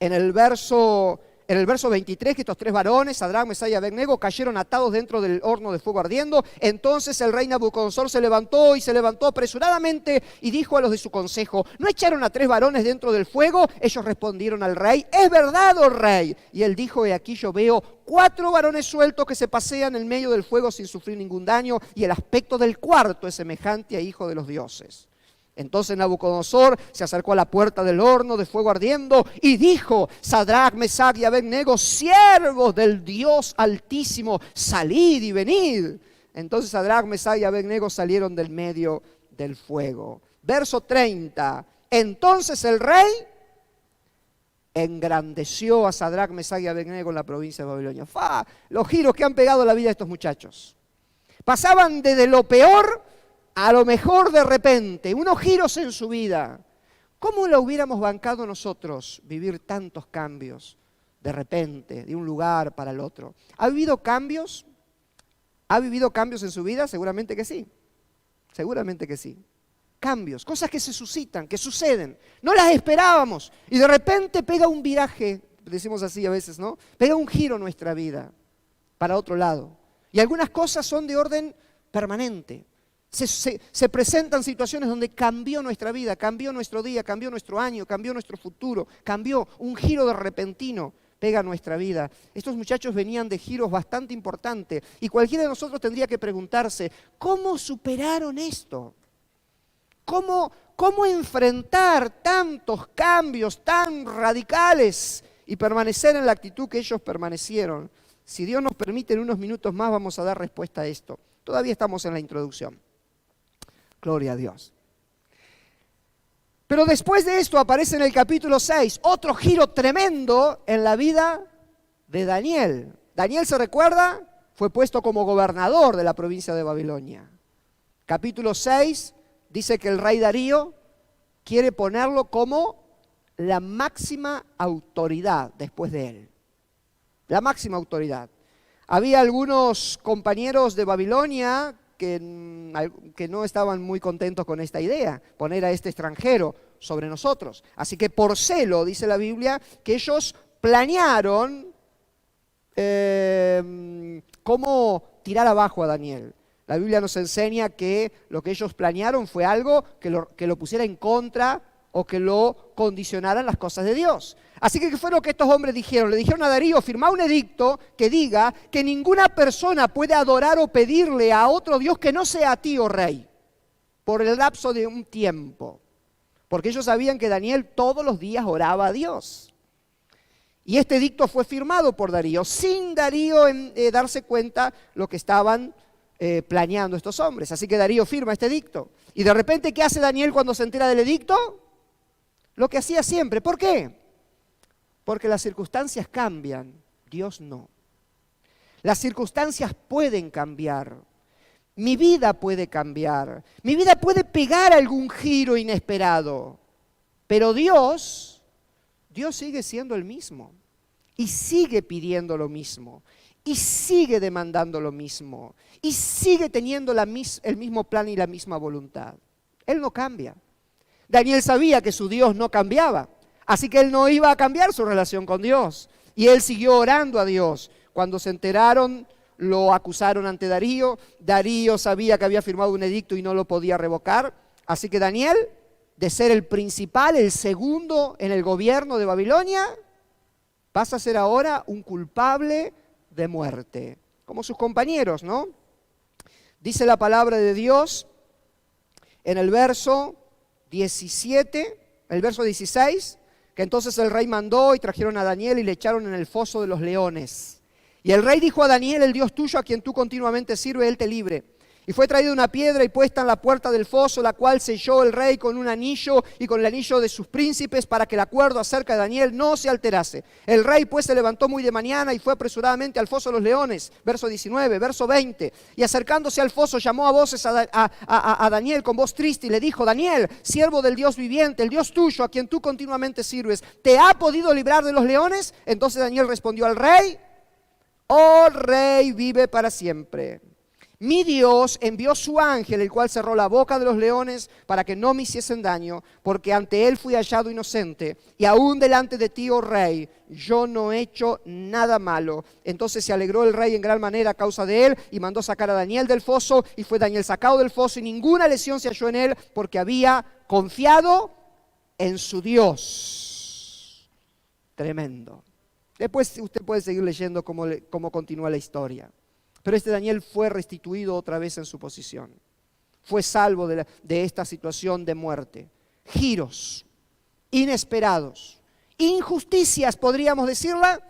Speaker 1: en el verso 23 que estos 3 varones, Sadrac, Mesach y Abed-Nego, cayeron atados dentro del horno de fuego ardiendo. Entonces el rey Nabucodonosor se levantó apresuradamente y dijo a los de su consejo: ¿no echaron a 3 varones dentro del fuego? Ellos respondieron al rey: es verdad, oh rey. Y él dijo: he aquí yo veo 4 varones sueltos que se pasean en medio del fuego sin sufrir ningún daño, y el aspecto del cuarto es semejante a hijo de los dioses. Entonces Nabucodonosor se acercó a la puerta del horno de fuego ardiendo y dijo: Sadrac, Mesach y Abed-Nego, siervos del Dios Altísimo, salid y venid. Entonces Sadrac, Mesach y Abed-Nego salieron del medio del fuego. Verso 30. Entonces el rey engrandeció a Sadrac, Mesach y Abed-Nego en la provincia de Babilonia. Los giros que han pegado a la vida de estos muchachos. Pasaban desde lo peor a lo mejor de repente, unos giros en su vida. ¿Cómo lo hubiéramos bancado nosotros vivir tantos cambios de repente, de un lugar para el otro? ¿Ha vivido cambios? ¿Ha vivido cambios en su vida? Seguramente que sí. Seguramente que sí. Cambios, cosas que se suscitan, que suceden. No las esperábamos y de repente pega un viraje, decimos así a veces, ¿no? Pega un giro en nuestra vida para otro lado. Y algunas cosas son de orden permanente. Se presentan situaciones donde cambió nuestra vida, cambió nuestro día, cambió nuestro año, cambió nuestro futuro, cambió un giro de repentino, pega a nuestra vida. Estos muchachos venían de giros bastante importantes y cualquiera de nosotros tendría que preguntarse: ¿cómo superaron esto? ¿Cómo enfrentar tantos cambios tan radicales y permanecer en la actitud que ellos permanecieron? Si Dios nos permite, en unos minutos más vamos a dar respuesta a esto. Todavía estamos en la introducción. Gloria a Dios. Pero después de esto aparece en el capítulo 6 otro giro tremendo en la vida de Daniel. Daniel, ¿se recuerda? Fue puesto como gobernador de la provincia de Babilonia. Capítulo 6 dice que el rey Darío quiere ponerlo como la máxima autoridad después de él. La máxima autoridad. Había algunos compañeros de Babilonia que no estaban muy contentos con esta idea, poner a este extranjero sobre nosotros. Así que por celo, dice la Biblia, que ellos planearon cómo tirar abajo a Daniel. La Biblia nos enseña que lo que ellos planearon fue algo que lo pusiera en contra o que lo condicionaran las cosas de Dios. Así que, ¿qué fue lo que estos hombres dijeron? Le dijeron a Darío: firma un edicto que diga que ninguna persona puede adorar o pedirle a otro Dios que no sea a ti, oh rey, por el lapso de un tiempo. Porque ellos sabían que Daniel todos los días oraba a Dios. Y este edicto fue firmado por Darío, sin Darío darse cuenta lo que estaban planeando estos hombres. Así que Darío firma este edicto. Y de repente, ¿qué hace Daniel cuando se entera del edicto? Lo que hacía siempre. ¿Por qué? Porque las circunstancias cambian, Dios no. Las circunstancias pueden cambiar. Mi vida puede cambiar. Mi vida puede pegar algún giro inesperado. Pero Dios sigue siendo el mismo. Y sigue pidiendo lo mismo. Y sigue demandando lo mismo. Y sigue teniendo el mismo plan y la misma voluntad. Él no cambia. Daniel sabía que su Dios no cambiaba. Así que él no iba a cambiar su relación con Dios. Y él siguió orando a Dios. Cuando se enteraron, lo acusaron ante Darío. Darío sabía que había firmado un edicto y no lo podía revocar. Así que Daniel, de ser el principal, el segundo en el gobierno de Babilonia, pasa a ser ahora un culpable de muerte. Como sus compañeros, ¿no? Dice la palabra de Dios en el verso 17, el verso 16, que entonces el rey mandó y trajeron a Daniel y le echaron en el foso de los leones. Y el rey dijo a Daniel: el Dios tuyo a quien tú continuamente sirves, él te libre. Y fue traída una piedra y puesta en la puerta del foso, la cual selló el rey con un anillo y con el anillo de sus príncipes, para que el acuerdo acerca de Daniel no se alterase. El rey pues se levantó muy de mañana y fue apresuradamente al foso de los leones. Verso 19, verso 20. Y acercándose al foso llamó a voces a Daniel con voz triste y le dijo: Daniel, siervo del Dios viviente, el Dios tuyo, a quien tú continuamente sirves, ¿te ha podido librar de los leones? Entonces Daniel respondió al rey: Oh rey, vive para siempre. Mi Dios envió su ángel, el cual cerró la boca de los leones para que no me hiciesen daño, porque ante él fui hallado inocente. Y aún delante de ti, oh rey, yo no he hecho nada malo. Entonces se alegró el rey en gran manera a causa de él y mandó sacar a Daniel del foso. Y fue Daniel sacado del foso y ninguna lesión se halló en él, porque había confiado en su Dios. Tremendo. Después usted puede seguir leyendo cómo continúa la historia. Pero este Daniel fue restituido otra vez en su posición. Fue salvo de esta situación de muerte. Giros inesperados, injusticias, podríamos decirla.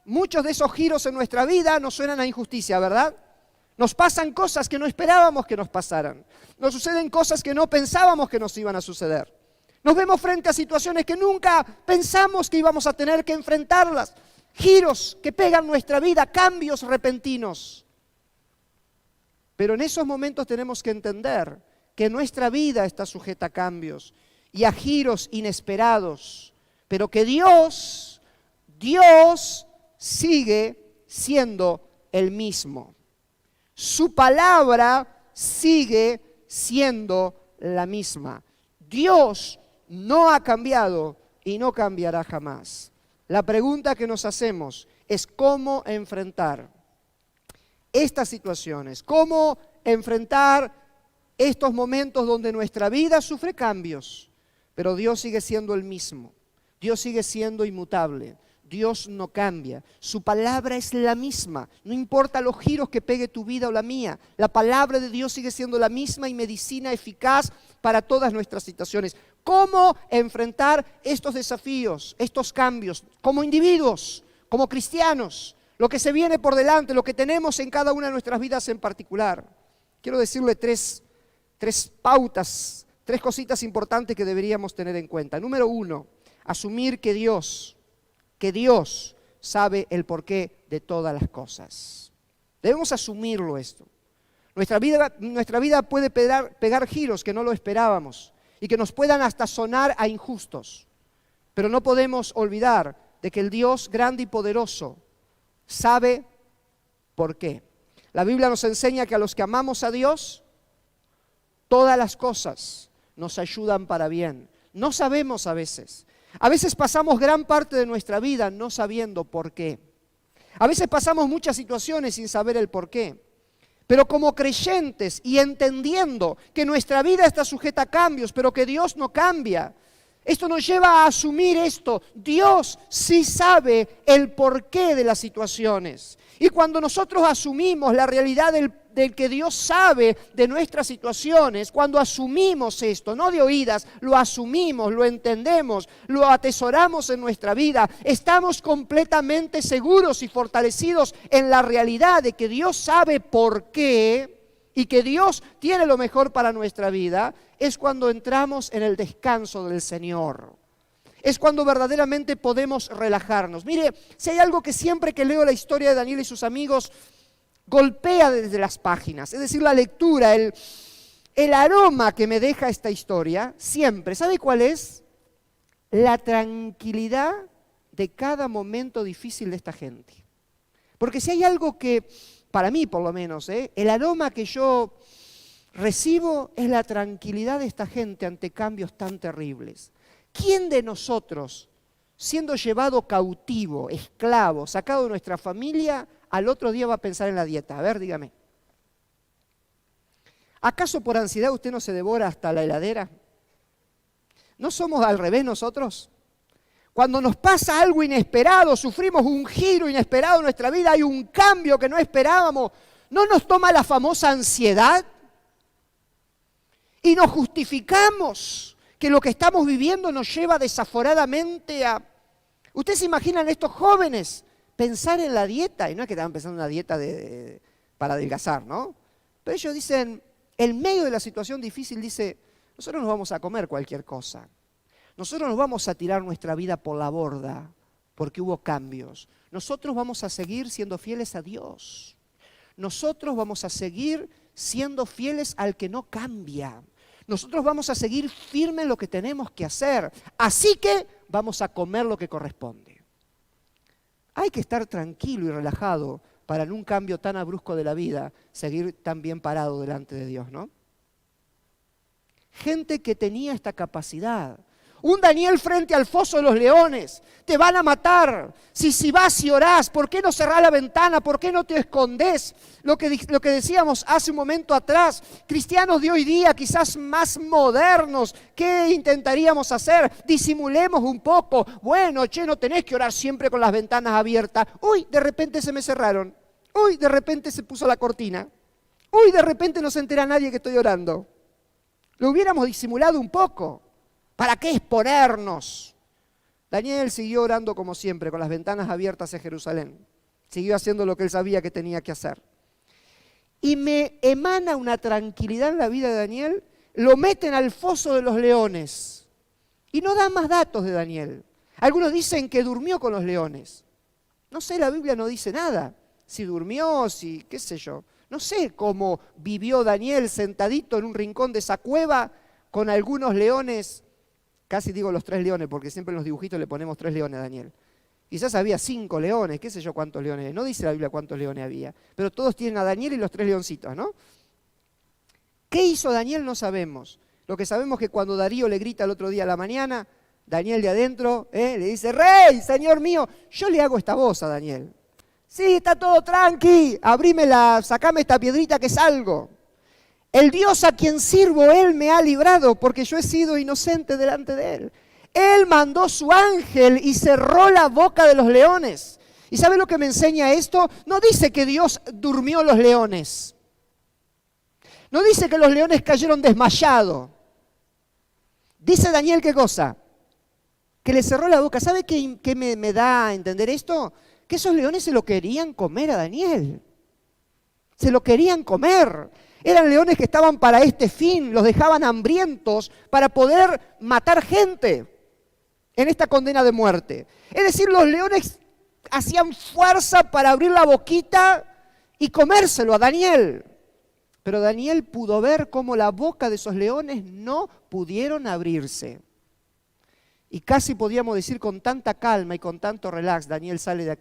Speaker 1: Muchos de esos giros en nuestra vida nos suenan a injusticia, ¿verdad? Nos pasan cosas que no esperábamos que nos pasaran. Nos suceden cosas que no pensábamos que nos iban a suceder. Nos vemos frente a situaciones que nunca pensamos que íbamos a tener que enfrentarlas. Giros que pegan nuestra vida, cambios repentinos. Pero en esos momentos tenemos que entender que nuestra vida está sujeta a cambios y a giros inesperados, pero que Dios sigue siendo el mismo. Su palabra sigue siendo la misma. Dios no ha cambiado y no cambiará jamás. La pregunta que nos hacemos es cómo enfrentar estas situaciones, cómo enfrentar estos momentos donde nuestra vida sufre cambios, pero Dios sigue siendo el mismo, Dios sigue siendo inmutable, Dios no cambia, su palabra es la misma, no importa los giros que pegue tu vida o la mía, la palabra de Dios sigue siendo la misma y medicina eficaz para todas nuestras situaciones. ¿Cómo enfrentar estos desafíos, estos cambios, como individuos, como cristianos? Lo que se viene por delante, lo que tenemos en cada una de nuestras vidas en particular. Quiero decirle tres pautas, tres cositas importantes que deberíamos tener en cuenta. Número 1, asumir que Dios sabe el porqué de todas las cosas. Debemos asumirlo esto. Nuestra vida puede pegar giros que no lo esperábamos y que nos puedan hasta sonar a injustos. Pero no podemos olvidar de que el Dios grande y poderoso sabe por qué. La Biblia nos enseña que a los que amamos a Dios, todas las cosas nos ayudan para bien. No sabemos a veces. A veces pasamos gran parte de nuestra vida no sabiendo por qué. A veces pasamos muchas situaciones sin saber el por qué. Pero como creyentes y entendiendo que nuestra vida está sujeta a cambios, pero que Dios no cambia, esto nos lleva a asumir esto. Dios sí sabe el porqué de las situaciones. Y cuando nosotros asumimos la realidad del que Dios sabe de nuestras situaciones, cuando asumimos esto, no de oídas, lo asumimos, lo entendemos, lo atesoramos en nuestra vida, estamos completamente seguros y fortalecidos en la realidad de que Dios sabe por qué y que Dios tiene lo mejor para nuestra vida, es cuando entramos en el descanso del Señor. Es cuando verdaderamente podemos relajarnos. Mire, si hay algo que siempre que leo la historia de Daniel y sus amigos, golpea desde las páginas, es decir, la lectura, el aroma que me deja esta historia, siempre, ¿sabe cuál es? La tranquilidad de cada momento difícil de esta gente. Porque si hay algo que, para mí por lo menos, el aroma que yo recibo es la tranquilidad de esta gente ante cambios tan terribles. ¿Quién de nosotros, siendo llevado cautivo, esclavo, sacado de nuestra familia, al otro día va a pensar en la dieta? A ver, dígame. ¿Acaso por ansiedad usted no se devora hasta la heladera? ¿No somos al revés nosotros? Cuando nos pasa algo inesperado, sufrimos un giro inesperado en nuestra vida, hay un cambio que no esperábamos, ¿no nos toma la famosa ansiedad? Y nos justificamos que lo que estamos viviendo nos lleva desaforadamente a... ¿Usted se imagina en estos jóvenes pensar en la dieta? Y no es que estaban pensando en una dieta para adelgazar, ¿no? Pero ellos dicen, en medio de la situación difícil dice, nosotros nos vamos a comer cualquier cosa. Nosotros nos vamos a tirar nuestra vida por la borda porque hubo cambios. Nosotros vamos a seguir siendo fieles a Dios. Nosotros vamos a seguir siendo fieles al que no cambia. Nosotros vamos a seguir firmes en lo que tenemos que hacer. Así que vamos a comer lo que corresponde. Hay que estar tranquilo y relajado para en un cambio tan abrupto de la vida seguir tan bien parado delante de Dios, ¿no? Gente que tenía esta capacidad. Un Daniel frente al foso de los leones. Te van a matar. Si vas y orás, ¿por qué no cerrás la ventana? ¿Por qué no te escondés? Lo que decíamos hace un momento atrás, cristianos de hoy día, quizás más modernos, ¿qué intentaríamos hacer? Disimulemos un poco. Bueno, no tenés que orar siempre con las ventanas abiertas. Uy, de repente se me cerraron. Uy, de repente se puso la cortina. Uy, de repente no se entera nadie que estoy orando. Lo hubiéramos disimulado un poco. ¿Para qué exponernos? Daniel siguió orando como siempre, con las ventanas abiertas en Jerusalén. Siguió haciendo lo que él sabía que tenía que hacer. Y me emana una tranquilidad en la vida de Daniel. Lo meten al foso de los leones. Y no dan más datos de Daniel. Algunos dicen que durmió con los leones. No sé, la Biblia no dice nada. Si durmió, si qué sé yo. No sé cómo vivió Daniel sentadito en un rincón de esa cueva con algunos leones. Casi digo los 3 leones, porque siempre en los dibujitos le ponemos 3 leones a Daniel. Quizás había 5 leones, qué sé yo cuántos leones. No dice la Biblia cuántos leones había. Pero todos tienen a Daniel y los 3 leoncitos, ¿no? ¿Qué hizo Daniel? No sabemos. Lo que sabemos es que cuando Darío le grita el otro día a la mañana, Daniel de adentro le dice, ¡Rey, Señor mío! Yo le hago esta voz a Daniel. Sí, está todo tranqui, sacame esta piedrita que salgo. El Dios a quien sirvo, Él me ha librado porque yo he sido inocente delante de Él. Él mandó su ángel y cerró la boca de los leones. ¿Y sabe lo que me enseña esto? No dice que Dios durmió los leones. No dice que los leones cayeron desmayados. Dice Daniel, ¿qué cosa? Que le cerró la boca. ¿Sabe qué me da a entender esto? Que esos leones se lo querían comer a Daniel. Se lo querían comer. Eran leones que estaban para este fin, los dejaban hambrientos para poder matar gente en esta condena de muerte. Es decir, los leones hacían fuerza para abrir la boquita y comérselo a Daniel. Pero Daniel pudo ver cómo la boca de esos leones no pudieron abrirse. Y casi podíamos decir con tanta calma y con tanto relax, Daniel sale de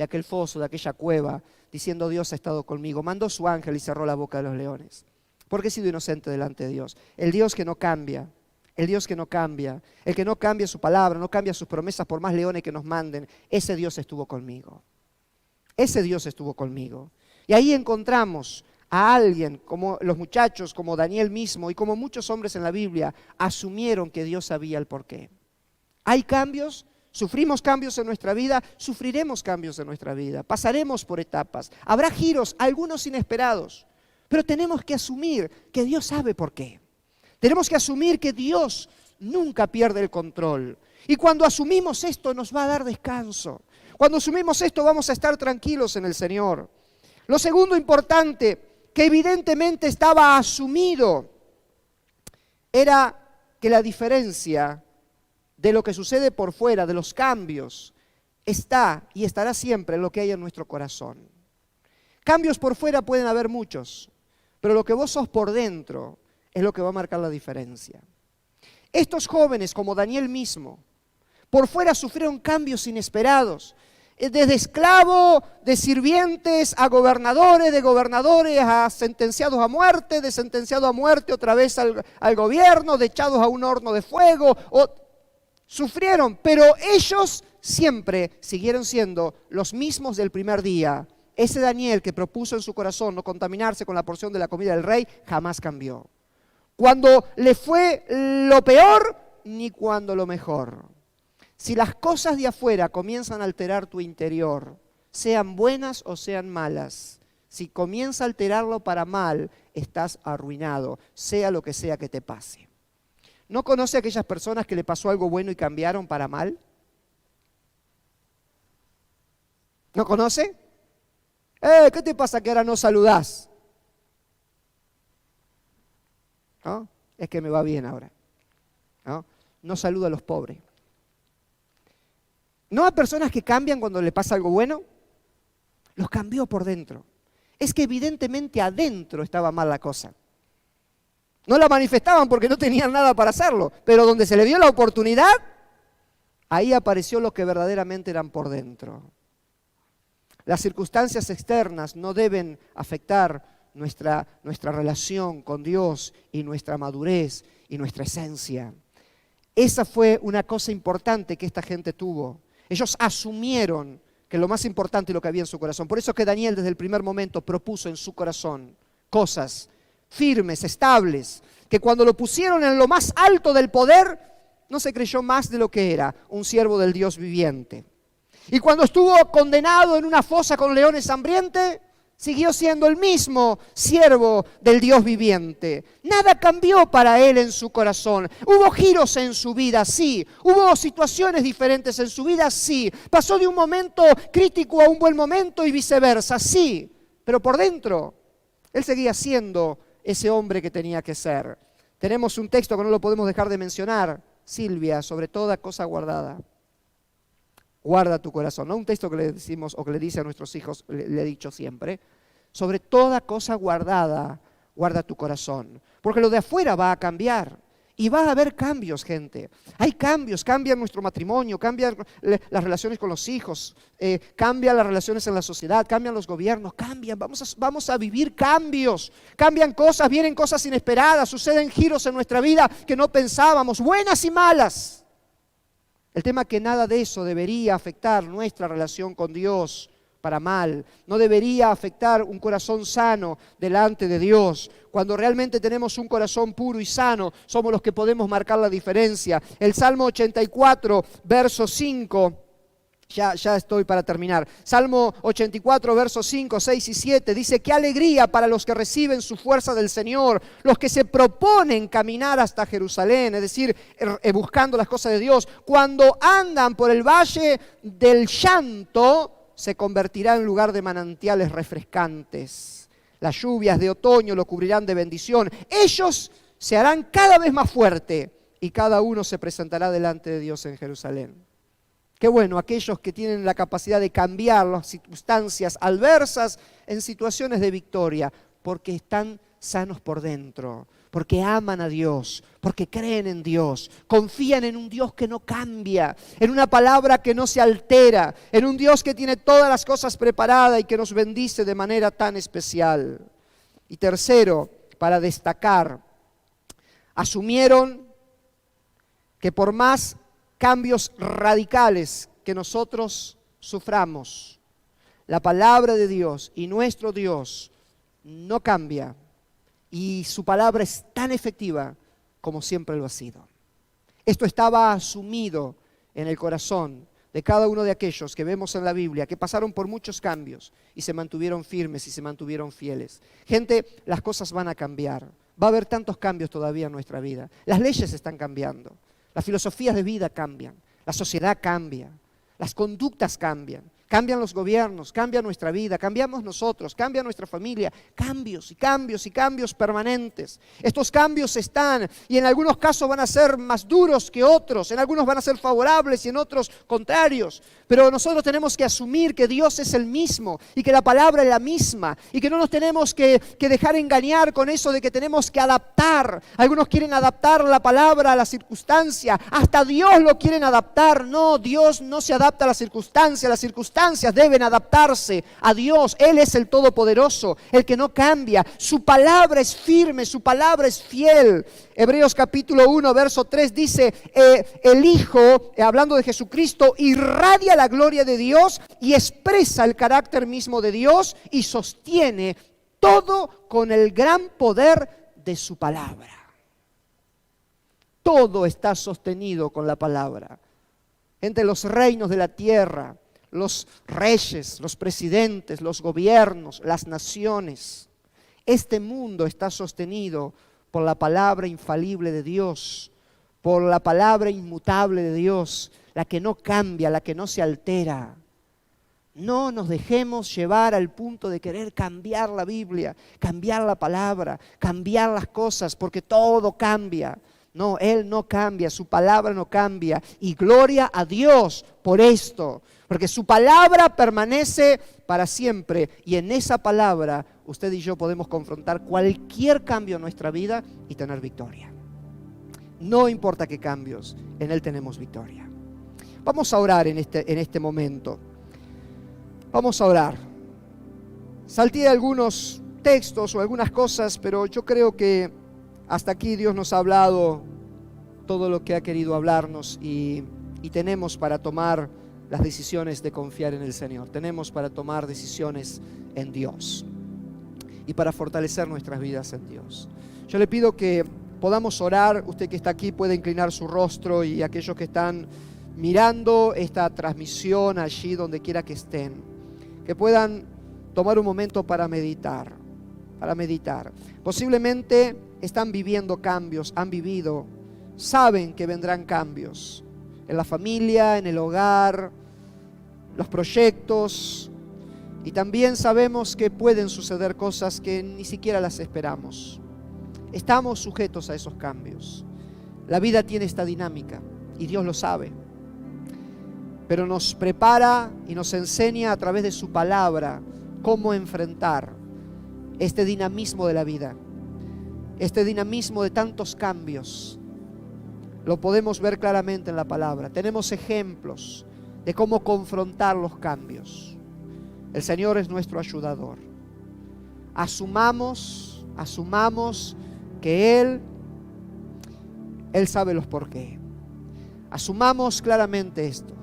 Speaker 1: aquel foso, de aquella cueva, diciendo Dios ha estado conmigo. Mandó su ángel y cerró la boca de los leones. Porque he sido inocente delante de Dios. El Dios que no cambia, el Dios que no cambia, el que no cambia su palabra, no cambia sus promesas por más leones que nos manden, ese Dios estuvo conmigo. Ese Dios estuvo conmigo. Y ahí encontramos a alguien, como los muchachos, como Daniel mismo y como muchos hombres en la Biblia, asumieron que Dios sabía el porqué. Hay cambios, sufrimos cambios en nuestra vida, sufriremos cambios en nuestra vida, pasaremos por etapas, habrá giros, algunos inesperados, pero tenemos que asumir que Dios sabe por qué. Tenemos que asumir que Dios nunca pierde el control. Y cuando asumimos esto nos va a dar descanso. Cuando asumimos esto vamos a estar tranquilos en el Señor. Lo segundo importante, que evidentemente estaba asumido, era que la diferencia de lo que sucede por fuera, de los cambios, está y estará siempre en lo que hay en nuestro corazón. Cambios por fuera pueden haber muchos, pero lo que vos sos por dentro es lo que va a marcar la diferencia. Estos jóvenes, como Daniel mismo, por fuera sufrieron cambios inesperados. Desde esclavo, de sirvientes, a gobernadores, de gobernadores a sentenciados a muerte, de sentenciado a muerte otra vez al gobierno, de echados a un horno de fuego. Sufrieron, pero ellos siempre siguieron siendo los mismos del primer día. Ese Daniel que propuso en su corazón no contaminarse con la porción de la comida del rey, jamás cambió. Cuando le fue lo peor, ni cuando lo mejor. Si las cosas de afuera comienzan a alterar tu interior, sean buenas o sean malas, si comienza a alterarlo para mal, estás arruinado, sea lo que sea que te pase. ¿No conoce a aquellas personas que le pasó algo bueno y cambiaron para mal? ¿No conoce? ¿Qué te pasa que ahora no saludás? ¿no? Es que me va bien ahora. ¿No? No saluda a los pobres. ¿No hay personas que cambian cuando le pasa algo bueno? Los cambió por dentro. Es que evidentemente adentro estaba mal la cosa. No la manifestaban porque no tenían nada para hacerlo, pero donde se le dio la oportunidad, ahí apareció lo que verdaderamente eran por dentro. Las circunstancias externas no deben afectar nuestra relación con Dios y nuestra madurez y nuestra esencia. Esa fue una cosa importante que esta gente tuvo. Ellos asumieron que lo más importante es lo que había en su corazón. Por eso que Daniel desde el primer momento propuso en su corazón cosas firmes, estables, que cuando lo pusieron en lo más alto del poder, no se creyó más de lo que era, un siervo del Dios viviente. Y cuando estuvo condenado en una fosa con leones hambrientes, siguió siendo el mismo siervo del Dios viviente. Nada cambió para él en su corazón. Hubo giros en su vida, sí. Hubo situaciones diferentes en su vida, sí. Pasó de un momento crítico a un buen momento y viceversa, sí. Pero por dentro, él seguía siendo ese hombre que tenía que ser. Tenemos un texto que no lo podemos dejar de mencionar, Silvia, sobre toda cosa guardada. Guarda tu corazón, no un texto que le decimos o que le dice a nuestros hijos, le he dicho siempre, sobre toda cosa guardada, guarda tu corazón, porque lo de afuera va a cambiar y va a haber cambios, gente. Hay cambios, cambia nuestro matrimonio, cambian las relaciones con los hijos, cambian las relaciones en la sociedad, cambian los gobiernos, cambian, vamos a vivir cambios, cambian cosas, vienen cosas inesperadas, suceden giros en nuestra vida que no pensábamos, buenas y malas. El tema es que nada de eso debería afectar nuestra relación con Dios para mal. No debería afectar un corazón sano delante de Dios. Cuando realmente tenemos un corazón puro y sano, somos los que podemos marcar la diferencia. El Salmo 84, verso 5. Ya estoy para terminar. Salmo 84, versos 5, 6 y 7 dice: qué alegría para los que reciben su fuerza del Señor, los que se proponen caminar hasta Jerusalén, es decir, buscando las cosas de Dios. Cuando andan por el valle del llanto, se convertirá en lugar de manantiales refrescantes. Las lluvias de otoño lo cubrirán de bendición. Ellos se harán cada vez más fuerte y cada uno se presentará delante de Dios en Jerusalén. Qué bueno, aquellos que tienen la capacidad de cambiar las circunstancias adversas en situaciones de victoria, porque están sanos por dentro, porque aman a Dios, porque creen en Dios, confían en un Dios que no cambia, en una palabra que no se altera, en un Dios que tiene todas las cosas preparadas y que nos bendice de manera tan especial. Y tercero, para destacar, asumieron que por más cambios radicales que nosotros suframos, la palabra de Dios y nuestro Dios no cambia y su palabra es tan efectiva como siempre lo ha sido. Esto estaba asumido en el corazón de cada uno de aquellos que vemos en la Biblia, que pasaron por muchos cambios y se mantuvieron firmes y se mantuvieron fieles. Gente, las cosas van a cambiar. Va a haber tantos cambios todavía en nuestra vida. Las leyes están cambiando. Las filosofías de vida cambian, la sociedad cambia, las conductas cambian, cambian los gobiernos, cambia nuestra vida, cambiamos nosotros, cambia nuestra familia, cambios y cambios y cambios permanentes. Estos cambios están y en algunos casos van a ser más duros que otros, en algunos van a ser favorables y en otros contrarios. Pero nosotros tenemos que asumir que Dios es el mismo y que la palabra es la misma y que no nos tenemos que dejar engañar con eso de que tenemos que adaptar. Algunos quieren adaptar la palabra a la circunstancia, hasta Dios lo quieren adaptar. No, Dios no se adapta a las circunstancias deben adaptarse a Dios. Él es el Todopoderoso, el que no cambia. Su palabra es firme, su palabra es fiel. Hebreos capítulo 1, verso 3 dice, el Hijo, hablando de Jesucristo, irradia la gloria de Dios y expresa el carácter mismo de Dios y sostiene todo con el gran poder de su palabra. Todo está sostenido con la palabra. Entre los reinos de la tierra, los reyes, los presidentes, los gobiernos, las naciones, este mundo está sostenido por la palabra infalible de Dios, por la palabra inmutable de Dios, la que no cambia, la que no se altera. No nos dejemos llevar al punto de querer cambiar la Biblia, cambiar la palabra, cambiar las cosas, porque todo cambia. No, Él no cambia, su palabra no cambia. Y gloria a Dios por esto, porque su palabra permanece para siempre. Y en esa palabra usted y yo podemos confrontar cualquier cambio en nuestra vida y tener victoria. No importa qué cambios, en Él tenemos victoria. Vamos a orar en este momento. Vamos a orar. Salté algunos textos o algunas cosas, pero yo creo que hasta aquí Dios nos ha hablado todo lo que ha querido hablarnos y tenemos para tomar las decisiones de confiar en el Señor. Tenemos para tomar decisiones en Dios y para fortalecer nuestras vidas en Dios. Yo le pido que podamos orar. Usted que está aquí puede inclinar su rostro, y aquellos que están mirando esta transmisión allí donde quiera que estén, que puedan tomar un momento para meditar. Posiblemente están viviendo cambios, han vivido, saben que vendrán cambios en la familia, en el hogar, los proyectos, y también sabemos que pueden suceder cosas que ni siquiera las esperamos. Estamos sujetos a esos cambios. La vida tiene esta dinámica y Dios lo sabe, pero nos prepara y nos enseña a través de su palabra cómo enfrentar este dinamismo de la vida, este dinamismo de tantos cambios. Lo podemos ver claramente en la palabra. Tenemos ejemplos de cómo confrontar los cambios. El Señor es nuestro ayudador. Asumamos que Él sabe los por qué. Asumamos claramente esto.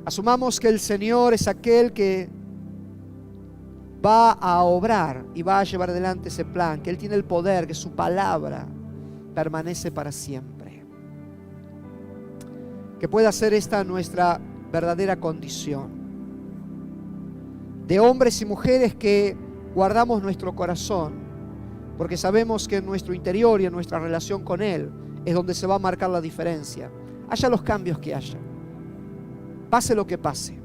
Speaker 1: Asumamos que el Señor es aquel que va a obrar y va a llevar adelante ese plan, que Él tiene el poder, que su palabra permanece para siempre. Que pueda ser esta nuestra verdadera condición, de hombres y mujeres que guardamos nuestro corazón, porque sabemos que en nuestro interior y en nuestra relación con Él es donde se va a marcar la diferencia. Haya los cambios que haya, pase lo que pase.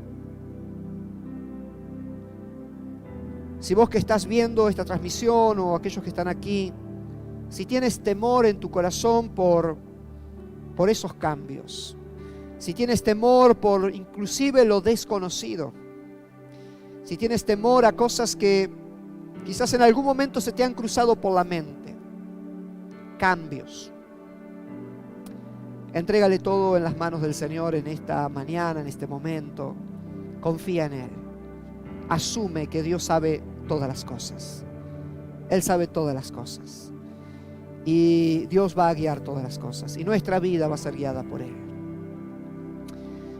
Speaker 1: Si vos que estás viendo esta transmisión o aquellos que están aquí, si tienes temor en tu corazón por esos cambios, si tienes temor por inclusive lo desconocido, si tienes temor a cosas que quizás en algún momento se te han cruzado por la mente, cambios, entrégale todo en las manos del Señor en esta mañana, en este momento. Confía en Él. Asume que Dios sabe todas las cosas. Él sabe todas las cosas. Y Dios va a guiar todas las cosas. Y nuestra vida va a ser guiada por Él.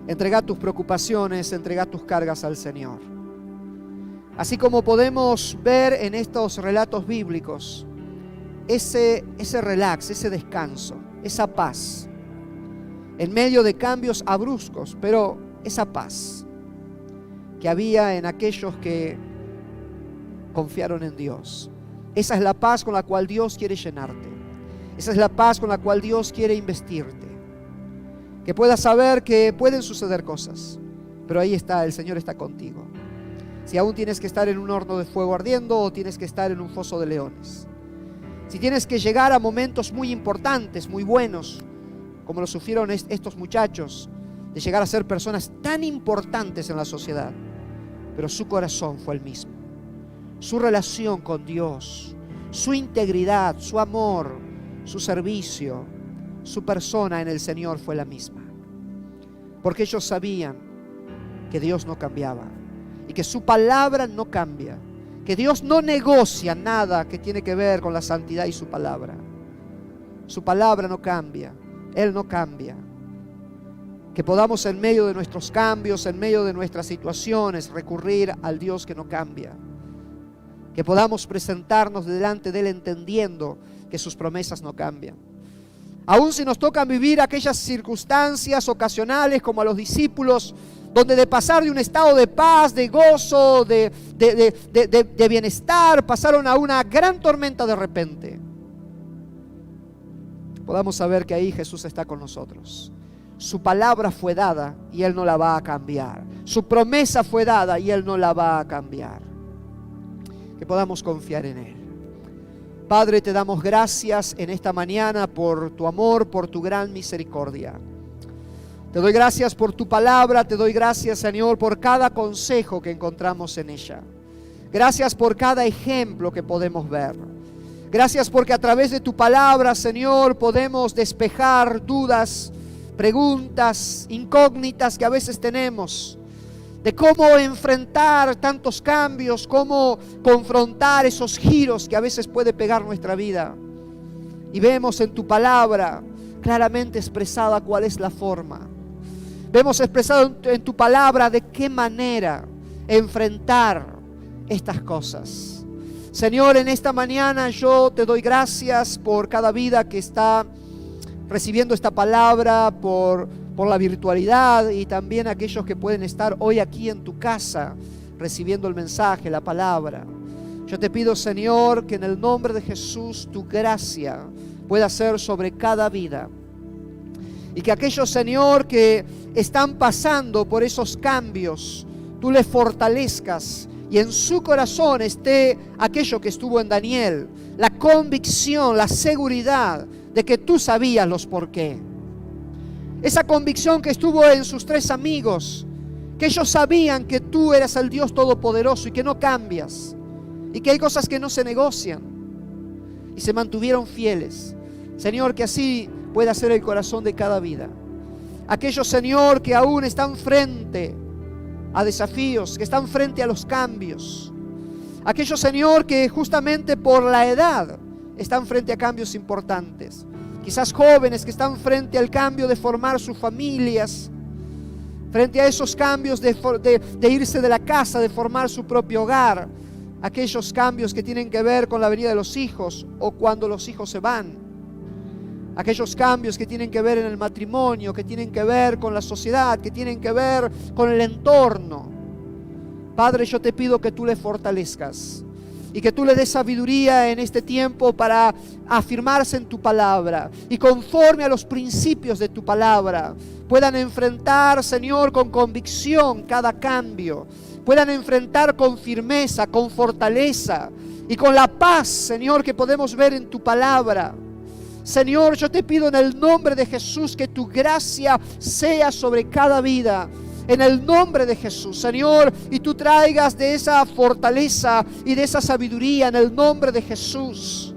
Speaker 1: Entrega tus preocupaciones, entrega tus cargas al Señor. Así como podemos ver en estos relatos bíblicos, ese relax, ese descanso, esa paz, en medio de cambios abruptos, pero esa paz que había en aquellos que confiaron en Dios. Esa es la paz con la cual Dios quiere llenarte. Esa es la paz con la cual Dios quiere investirte. Que puedas saber que pueden suceder cosas, pero ahí está, el Señor está contigo. Si aún tienes que estar en un horno de fuego ardiendo o tienes que estar en un foso de leones. Si tienes que llegar a momentos muy importantes, muy buenos, como lo sufrieron estos muchachos, de llegar a ser personas tan importantes en la sociedad, pero su corazón fue el mismo. Su relación con Dios, su integridad, su amor, su servicio, su persona en el Señor fue la misma. Porque ellos sabían que Dios no cambiaba y que su palabra no cambia, que Dios no negocia nada que tiene que ver con la santidad y su palabra. Su palabra no cambia, Él no cambia. Que podamos en medio de nuestros cambios, en medio de nuestras situaciones, recurrir al Dios que no cambia. Que podamos presentarnos delante de Él entendiendo que sus promesas no cambian. Aún si nos tocan vivir aquellas circunstancias ocasionales como a los discípulos, donde de pasar de un estado de paz, de gozo, de bienestar, pasaron a una gran tormenta de repente. Podamos saber que ahí Jesús está con nosotros. su palabra fue dada y Él no la va a cambiar. Su promesa fue dada y Él no la va a cambiar. Que podamos confiar en Él. Padre, te damos gracias en esta mañana por tu amor, por tu gran misericordia. Te doy gracias por tu palabra, te doy gracias, Señor, por cada consejo que encontramos en ella. Gracias por cada ejemplo que podemos ver. Gracias porque a través de tu palabra, Señor, podemos despejar dudas, preguntas, incógnitas que a veces tenemos, de cómo enfrentar tantos cambios, cómo confrontar esos giros que a veces puede pegar nuestra vida. Y vemos en tu palabra claramente expresada cuál es la forma. Vemos expresado en tu palabra de qué manera enfrentar estas cosas. Señor, en esta mañana yo te doy gracias por cada vida que está recibiendo esta palabra, por la virtualidad, y también aquellos que pueden estar hoy aquí en tu casa recibiendo el mensaje, la palabra. Yo te pido, Señor, que en el nombre de Jesús tu gracia pueda ser sobre cada vida. Y que aquellos, Señor, que están pasando por esos cambios, tú les fortalezcas y en su corazón esté aquello que estuvo en Daniel, la convicción, la seguridad de que tú sabías los por qué. Esa convicción que estuvo en sus 3 amigos, que ellos sabían que tú eras el Dios Todopoderoso y que no cambias, y que hay cosas que no se negocian, y se mantuvieron fieles. Señor, que así pueda ser el corazón de cada vida. Aquellos, Señor, que aún están frente a desafíos, que están frente a los cambios. Aquellos, Señor, que justamente por la edad están frente a cambios importantes. Quizás jóvenes que están frente al cambio de formar sus familias, frente a esos cambios de irse de la casa, de formar su propio hogar. Aquellos cambios que tienen que ver con la venida de los hijos o cuando los hijos se van. Aquellos cambios que tienen que ver en el matrimonio, que tienen que ver con la sociedad, que tienen que ver con el entorno. Padre, yo te pido que tú le fortalezcas y que tú le des sabiduría en este tiempo para afirmarse en tu palabra y conforme a los principios de tu palabra puedan enfrentar, Señor, con convicción cada cambio, puedan enfrentar con firmeza, con fortaleza y con la paz, Señor, que podemos ver en tu palabra. Señor, yo te pido en el nombre de Jesús que tu gracia sea sobre cada vida. En el nombre de Jesús, Señor, y tú traigas de esa fortaleza y de esa sabiduría en el nombre de Jesús.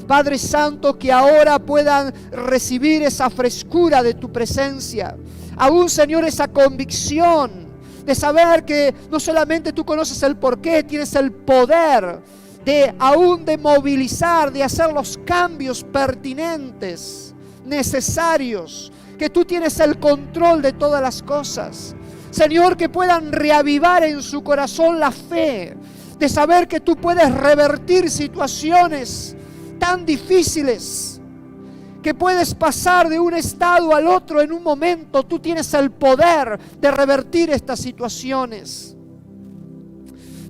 Speaker 1: Padre Santo, que ahora puedan recibir esa frescura de tu presencia. Aún, Señor, esa convicción de saber que no solamente tú conoces el porqué, tienes el poder de movilizar, de hacer los cambios pertinentes, necesarios, que tú tienes el control de todas las cosas. Señor, que puedan reavivar en su corazón la fe de saber que tú puedes revertir situaciones tan difíciles, que puedes pasar de un estado al otro en un momento. Tú tienes el poder de revertir estas situaciones.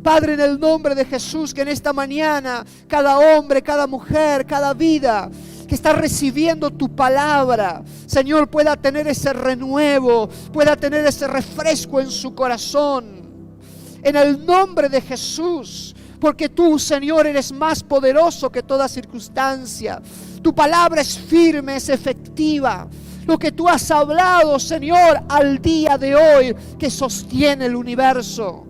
Speaker 1: Padre, en el nombre de Jesús, que en esta mañana cada hombre, cada mujer, cada vida que está recibiendo tu palabra, Señor, pueda tener ese renuevo, pueda tener ese refresco en su corazón. En el nombre de Jesús, porque tú, Señor, eres más poderoso que toda circunstancia. Tu palabra es firme, es efectiva. Lo que tú has hablado, Señor, al día de hoy, que sostiene el universo.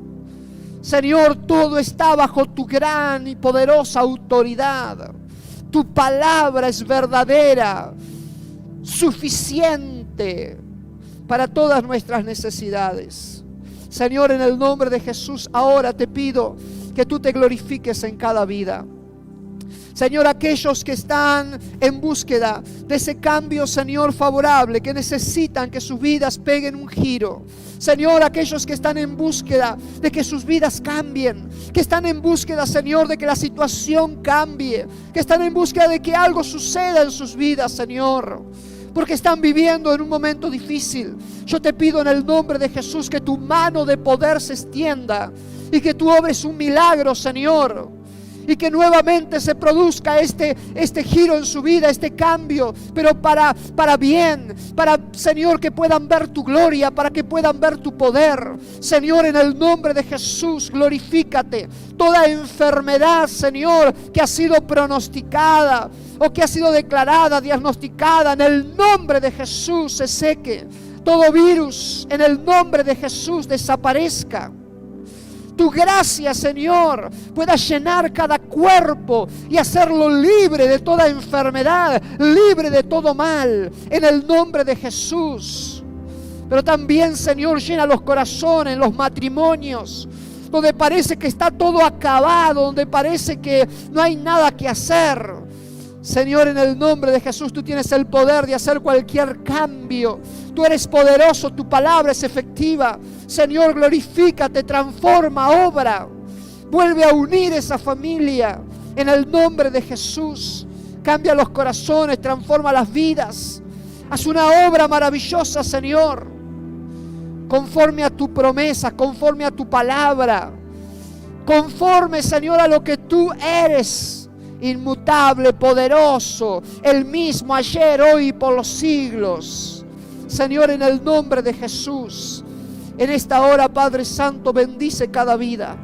Speaker 1: Señor, todo está bajo tu gran y poderosa autoridad. Tu palabra es verdadera, suficiente para todas nuestras necesidades. Señor, en el nombre de Jesús, ahora te pido que tú te glorifiques en cada vida. Señor, aquellos que están en búsqueda de ese cambio, Señor, favorable, que necesitan que sus vidas peguen un giro. Señor, aquellos que están en búsqueda de que sus vidas cambien, que están en búsqueda, Señor, de que la situación cambie, que están en búsqueda de que algo suceda en sus vidas, Señor, porque están viviendo en un momento difícil. Yo te pido en el nombre de Jesús que tu mano de poder se extienda y que tú obres un milagro, Señor, y que nuevamente se produzca este giro en su vida, este cambio, pero para bien, para, Señor, que puedan ver tu gloria, para que puedan ver tu poder. Señor, en el nombre de Jesús, glorifícate. Toda enfermedad, Señor, que ha sido pronosticada o que ha sido declarada, diagnosticada, en el nombre de Jesús se seque. Todo virus, en el nombre de Jesús, desaparezca. Tu gracia, Señor, pueda llenar cada cuerpo y hacerlo libre de toda enfermedad, libre de todo mal, en el nombre de Jesús. Pero también, Señor, llena los corazones, los matrimonios, donde parece que está todo acabado, donde parece que no hay nada que hacer. Señor, en el nombre de Jesús, tú tienes el poder de hacer cualquier cambio. Tú eres poderoso, tu palabra es efectiva. Señor, glorifícate, transforma, obra. Vuelve a unir esa familia en el nombre de Jesús. Cambia los corazones, transforma las vidas. Haz una obra maravillosa, Señor, conforme a tu promesa, conforme a tu palabra, conforme, Señor, a lo que tú eres. Inmutable, poderoso, el mismo ayer, hoy y por los siglos. Señor, en el nombre de Jesús, en esta hora, Padre Santo, bendice cada vida.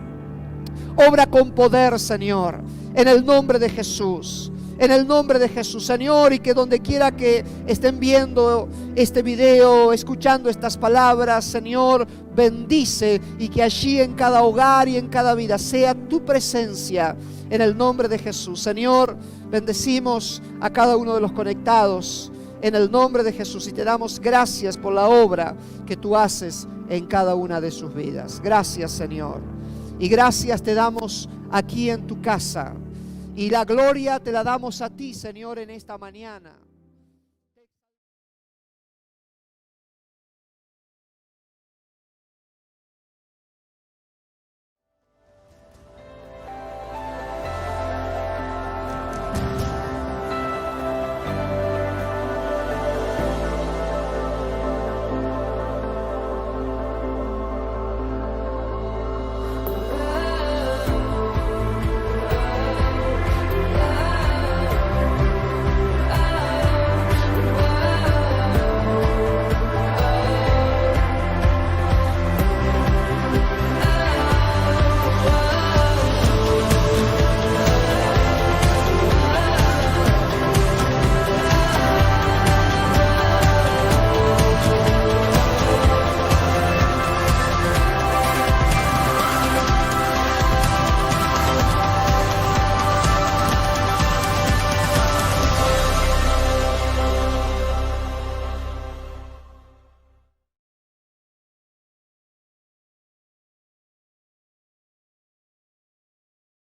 Speaker 1: Obra con poder, Señor, en el nombre de Jesús. En el nombre de Jesús, Señor, y que donde quiera que estén viendo este video, escuchando estas palabras, Señor, bendice, y que allí en cada hogar y en cada vida sea tu presencia, en el nombre de Jesús. Señor, bendecimos a cada uno de los conectados, en el nombre de Jesús, y te damos gracias por la obra que tú haces en cada una de sus vidas. Gracias, Señor, y gracias te damos aquí en tu casa. Y la gloria te la damos a ti, Señor, en esta mañana.